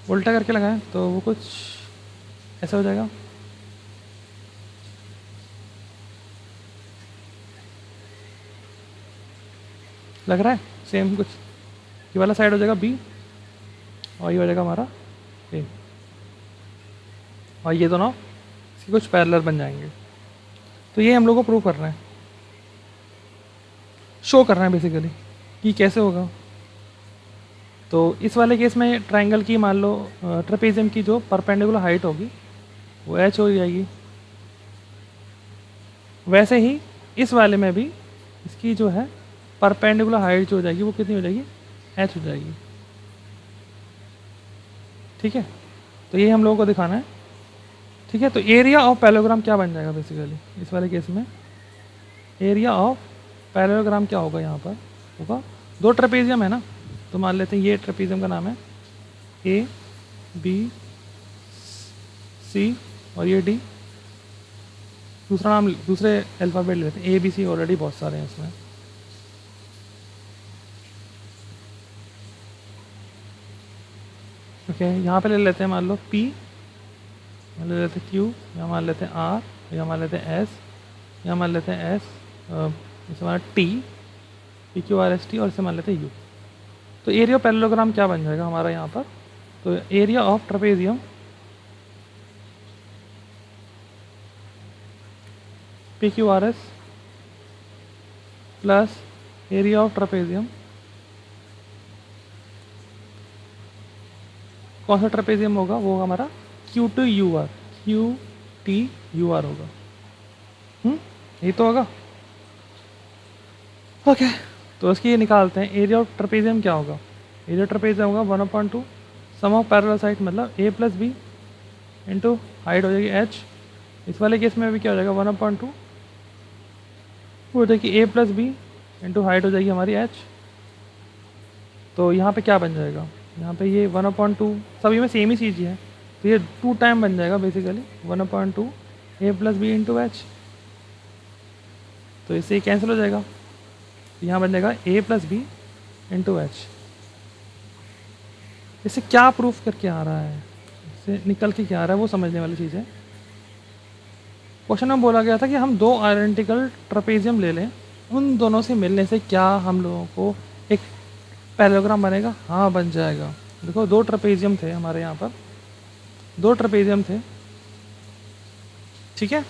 उल्टा करके लगाएं तो वो कुछ ऐसा हो जाएगा। लग रहा है सेम कुछ। ये वाला साइड हो जाएगा बी और ये हो जाएगा हमारा ए, और ये दोनों इसके कुछ पैरेलल बन जाएंगे। तो ये हम लोग को प्रूव कर रहे हैं, शो कर रहे हैं बेसिकली कि कैसे होगा। तो इस वाले केस में ट्रायंगल की मान लो ट्रेपेजियम की जो परपेंडिकुलर हाइट होगी वो h हो जाएगी। वैसे ही इस वाले में भी इसकी जो है परपेंडिकुलर हाइट जो हो जाएगी वो कितनी हो जाएगी, h हो जाएगी। ठीक है, तो ये हम लोगों को दिखाना है। ठीक है, तो एरिया ऑफ पैरेललोग्राम क्या बन जाएगा बेसिकली इस वाले केस में। एरिया ऑफ पैरेललोग्राम क्या होगा, यहाँ पर होगा दो ट्रेपेजियम है ना, तो मान लेते हैं ये ट्रेपेजियम का नाम है ए बी सी और ये डी। दूसरा नाम दूसरे अल्फ़ाबेट लेते हैं, ए बी सी ऑलरेडी बहुत सारे हैं इसमें। ओके, यहाँ पे ले लेते हैं मान लो पी, यहाँ ले लेते हैं क्यू, यहाँ मान लेते हैं आर, यहाँ मान लेते हैं एस, यहाँ मान लेते हैं एस, इसे मान T, P Q R S T, और इसे मान लेते हैं यू। तो एरिया ऑफ पैरेललोग्राम क्या बन जाएगा हमारा यहाँ पर, तो area of trapezium P Q R S plus area of trapezium, कौन सा ट्रेपेजियम होगा, वो होगा हमारा Q two U R, Q T U R होगा। यही तो होगा। ओके, तो इसकी ये निकालते हैं। एरिया ऑफ ट्रेपेजियम क्या होगा, एरिया ट्रेपेजियम होगा 1/2 सम ऑफ पैरेलल साइड, मतलब ए प्लस बी इंटू हाइट हो जाएगी एच। इस वाले केस में भी क्या हो जाएगा 1/2 हो जाएगी ए प्लस बी इंटू हाइट हो जाएगी हमारी एच। तो यहाँ पे क्या बन जाएगा, यहाँ पे ये 1/2 सभी में सेम ही चीज़ है, तो ये 2 टाइम बन जाएगा बेसिकली 1/2 ए प्लस बी इंटू एच। तो इससे कैंसिल हो जाएगा, तो यहाँ बन जाएगा ए प्लस बी इंटू एच। इससे क्या प्रूफ करके आ रहा है, इससे निकल के क्या आ रहा है वो समझने वाली चीज़ है। क्वेश्चन में बोला गया था कि हम दो आइडेंटिकल ट्रेपेजियम ले लें, उन दोनों से मिलने से क्या हम लोगों को एक पैरेललोग्राम बनेगा। हाँ बन जाएगा। देखो दो ट्रेपेजियम थे हमारे यहाँ पर, दो ट्रेपेजियम थे, ठीक है,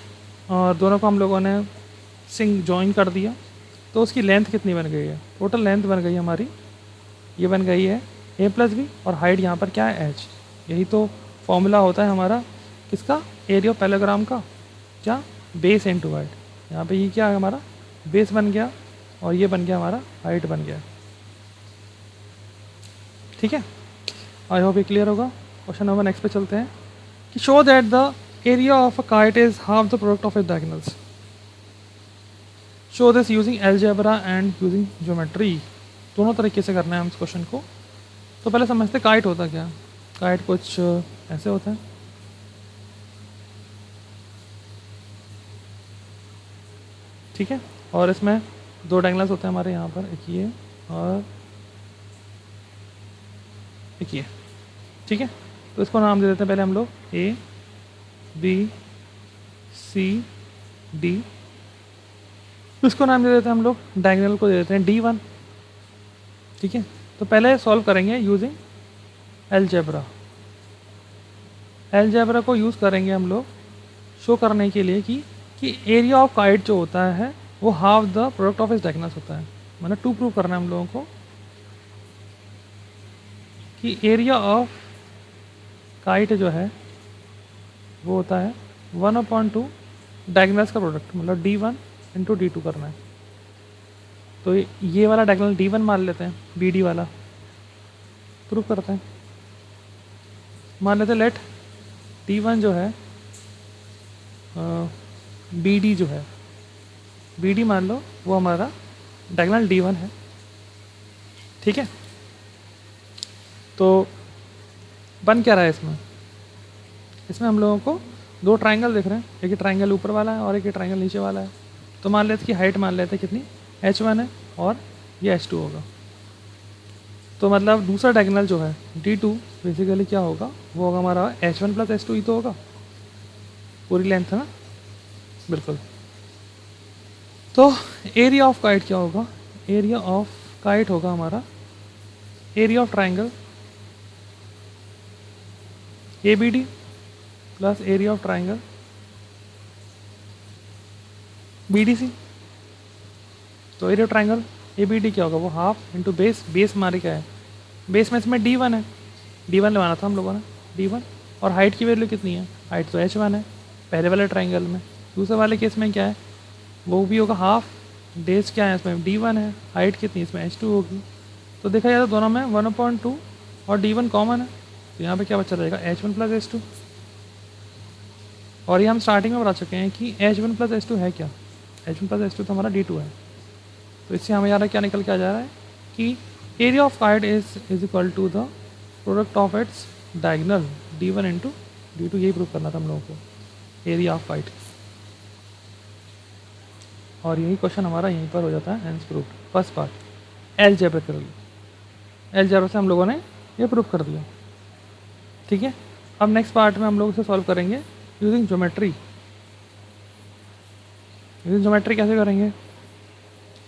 और दोनों को हम लोगों ने सिंक जॉइन कर दिया, तो उसकी लेंथ कितनी बन गई है, टोटल लेंथ बन गई हमारी, ये बन गई है ए प्लस बी, और हाइट यहाँ पर क्या है एच। यही तो फॉर्मूला होता है हमारा किसका, एरिया ऑफ पैरेललोग्राम का, क्या, बेस इंटू हाइट। यहाँ पे ये क्या है हमारा बेस बन गया और ये बन गया हमारा हाइट बन गया। ठीक है, आई होप ये क्लियर होगा। क्वेश्चन नंबर नेक्स्ट पे चलते हैं कि show that the area of a kite is half the product of it's diagonals. Show this using algebra and using geometry. दोनों तरीके से करना है हम इस क्वेश्चन को। तो पहले समझते काइट होता क्या। काइट कुछ ऐसे होता है, ठीक है, और इसमें दो डायगोनल्स होते हैं हमारे यहाँ पर, एक ये और एक ये, ठीक है। तो इसको नाम दे देते हैं पहले हम लोग ए बी सी डी। इसको नाम दे देते हैं हम लोग, डायगोनल को दे देते हैं D1, ठीक है। तो पहले सॉल्व करेंगे यूजिंग अलजेब्रा। अलजेब्रा को यूज़ करेंगे हम लोग शो करने के लिए कि एरिया ऑफ काइट जो होता है वो half the product of it's diagonals होता है। मतलब टू प्रूव करना है हम लोगों को कि एरिया ऑफ काइट जो है वो होता है 1/2 डायगोनल्स का प्रोडक्ट, मतलब D1 इंटू D2 करना है। तो ये वाला डायगोनल D1 मान लेते हैं, BD वाला प्रूव करते हैं। मान लेते हैं लेट D1 जो है BD जो है, BD मान लो वो हमारा डायगोनल D1 है, ठीक है। तो बन क्या रहा है इसमें, इसमें हम लोगों को दो ट्रायंगल दिख रहे हैं, एक ट्रायंगल ऊपर वाला है और एक ट्रायंगल नीचे वाला है। तो मान लेते कि हाइट मान लेते कितनी h1 है और ये h2 होगा। तो मतलब दूसरा डायगोनल जो है D2 बेसिकली क्या होगा, वो होगा हमारा h1 प्लस h2 ही तो होगा, पूरी लेंथ है ना, बिल्कुल। तो एरिया ऑफ काइट क्या होगा, एरिया ऑफ काइट होगा हमारा area of triangle ABD plus area of triangle BDC। तो एरिया ऑफ ट्राइंगल ABD क्या होगा, वो हाफ इंटू बेस, बेस हमारे क्या है, बेस में इसमें D1 है, D1 लगाना था हम लोगों ने, D1। और हाइट की वैल्यू कितनी है, हाइट तो h1 है पहले वाले ट्राइंगल में। दूसरे वाले केस में क्या है, वो भी होगा हाफ, बेस क्या है इसमें D1 है, हाइट कितनी इसमें h2 होगी। तो देखा जाए तो दोनों में 1/2 और D1 कॉमन है, तो यहाँ पे क्या बचा रहेगा h1 प्लस h2। और ये हम स्टार्टिंग में बता चुके हैं कि h1 प्लस h2 है क्या, h1 प्लस h2 तो हमारा D2 है। तो इससे हमें यहाँ क्या निकल के आ जा रहा है कि area of kite is equal to the product of its diagonal D1 into D2। यही प्रूव करना था हम लोगों को, एरिया ऑफ काइट। और यही क्वेश्चन हमारा यहीं पर हो जाता है, hence proved first part algebraically. Algebra से हम लोगों ने ये प्रूव कर दिया, ठीक है। अब नेक्स्ट पार्ट में हम लोग इसे सॉल्व करेंगे यूजिंग ज्योमेट्री। यूजिंग ज्योमेट्री कैसे करेंगे,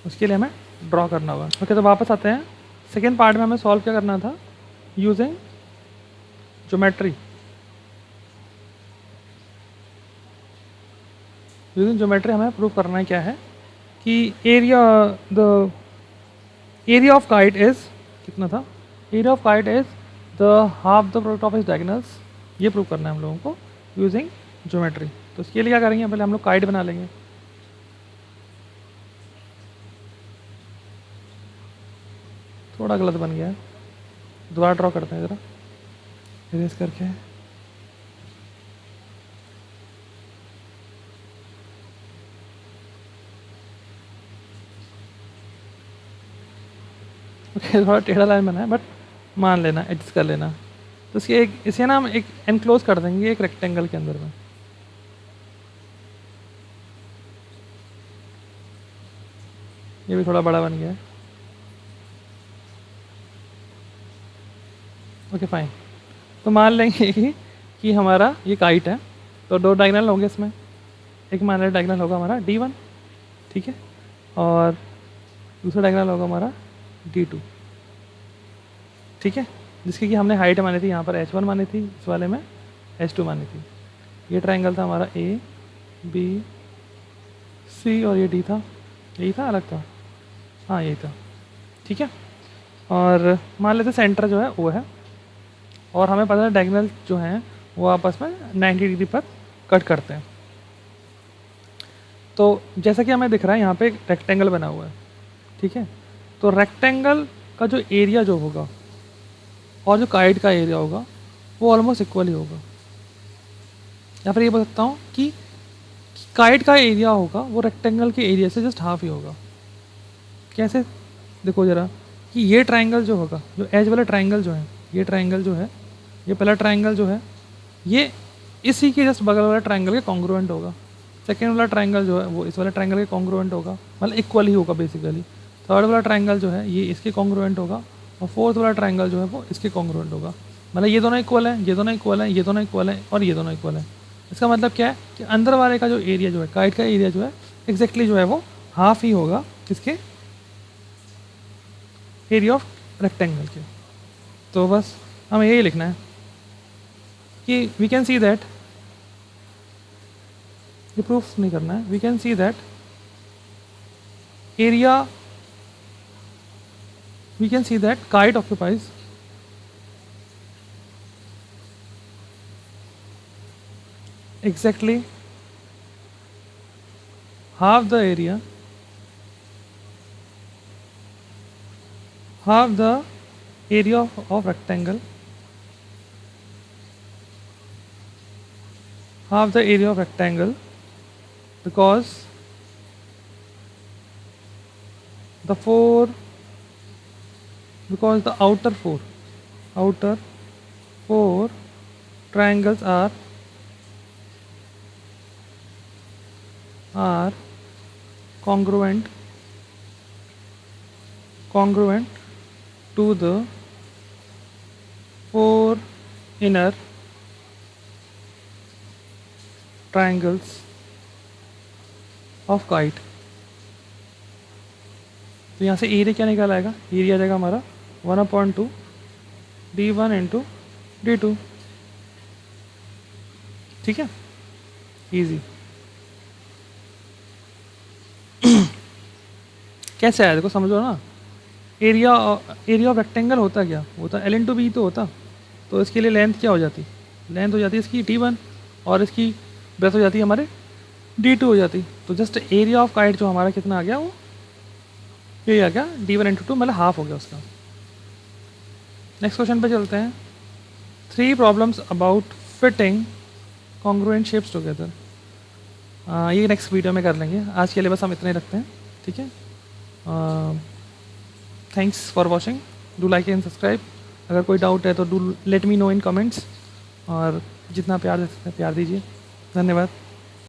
उसके लिए हमें ड्रॉ करना होगा। ओके, तो वापस आते हैं। सेकेंड पार्ट में हमें सॉल्व क्या करना था, यूजिंग ज्योमेट्री। यूजिंग ज्योमेट्री हमें प्रूव करना है क्या है कि the area of kite is कितना था, area of kite is the half the product of is diagonals. ये प्रूव करना है हम लोगों को यूजिंग ज्योमेट्री। तो इसके लिए क्या करेंगे, पहले हम लोग काइट बना लेंगे। थोड़ा गलत बन गया है, दोबारा ड्रॉ करते हैं ज़रा इरेज करके। ओके, थोड़ा टेढ़ा लाइन बना है बट मान लेना, एडजस्ट कर लेना। तो इसे ना हम एक एनक्लोज कर देंगे एक रेक्टेंगल के अंदर में। ये भी थोड़ा बड़ा बन गया है, ओके फाइन। तो मान लेंगे कि हमारा ये काइट है, तो दो डायगोनल होंगे इसमें। एक मान लें डायगोनल होगा हमारा D1, ठीक है, और दूसरा डायगोनल होगा हमारा D2, ठीक है, जिसकी कि हमने हाइट मानी थी यहाँ पर h1 मानी थी, इस वाले में h2 मानी थी। ये ट्राइंगल था हमारा ABC और ये D था, यही था, अलग था, हाँ यही था, ठीक है। और मान लेते सेंटर जो है वो है, और हमें पता है डायगोनल जो हैं वो आपस में 90 डिग्री पर कट करते हैं। तो जैसा कि हमें दिख रहा है यहाँ पे एक रेक्टेंगल बना हुआ है, ठीक है। तो रेक्टेंगल का जो एरिया जो होगा और जो काइट का एरिया होगा वो ऑलमोस्ट इक्वल ही होगा। या फिर ये बोल सकता हूँ कि काइट का एरिया होगा वो रेक्टेंगल के एरिया से जस्ट हाफ ही होगा। कैसे, देखो ज़रा कि ये ट्राइंगल जो होगा, जो एज वाला ट्राइंगल जो है, ये ट्राइंगल जो है, ये पहला ट्राइंगल जो है ये इसी के जस्ट बगल वाला ट्राइंगल के कॉन्ग्रुएंट होगा। सेकेंड वाला ट्राइंगल जो है वो इस वाले ट्राइंगल के कॉन्ग्रुएंट होगा, मतलब इक्वल ही होगा बेसिकली। थर्ड वाला ट्राइंगल जो है ये इसके कॉन्ग्रुएंट होगा, और फोर्थ वाला ट्राइंगल जो है वो इसके कॉन्ग्रुएंट होगा। मतलब ये दोनों इक्वल है, ये दोनों इक्वल है, ये दोनों इक्वल है, और ये दोनों इक्वल है। इसका मतलब क्या है कि अंदर वाले का जो एरिया जो है, काइट का एरिया जो है एग्जैक्टली जो है वो हाफ ही होगा किसके, एरिया ऑफ रेक्टेंगल के। तो बस हमें यही लिखना है कि वी कैन सी दैट, ये प्रूफ नहीं करना है, we can see that area, we can see that kite occupies exactly half the area, half the area of rectangle, half the area of rectangle, because the four, because the outer four triangles are congruent to the four inner triangles of kite। तो यहाँ से एरिया क्या निकाल आएगा, एरिया आ जाएगा हमारा 1/2 d1 इंटू d2। ठीक है, इजी। कैसे आया देखो, समझो ना। एरिया ऑफ रेक्टेंगल होता क्या, होता L इंटू बी तो होता। तो इसके लिए लेंथ क्या हो जाती, लेंथ हो जाती है इसकी d1 और इसकी ब्रेथ हो जाती है हमारे d2 हो जाती। तो जस्ट एरिया ऑफ काइट जो हमारा कितना आ गया, वो ये आ गया d1 इंटू 2, मतलब हाफ हो गया उसका। नेक्स्ट क्वेश्चन पे चलते हैं। 3 problems about fitting congruent shapes together. ये नेक्स्ट वीडियो में कर लेंगे, आज के लिए बस हम इतने ही रखते हैं। ठीक है, thanks for watching, do like and subscribe. अगर कोई डाउट है तो do let me know in comments, और जितना प्यार दे सकते हैं प्यार दीजिए। धन्यवाद।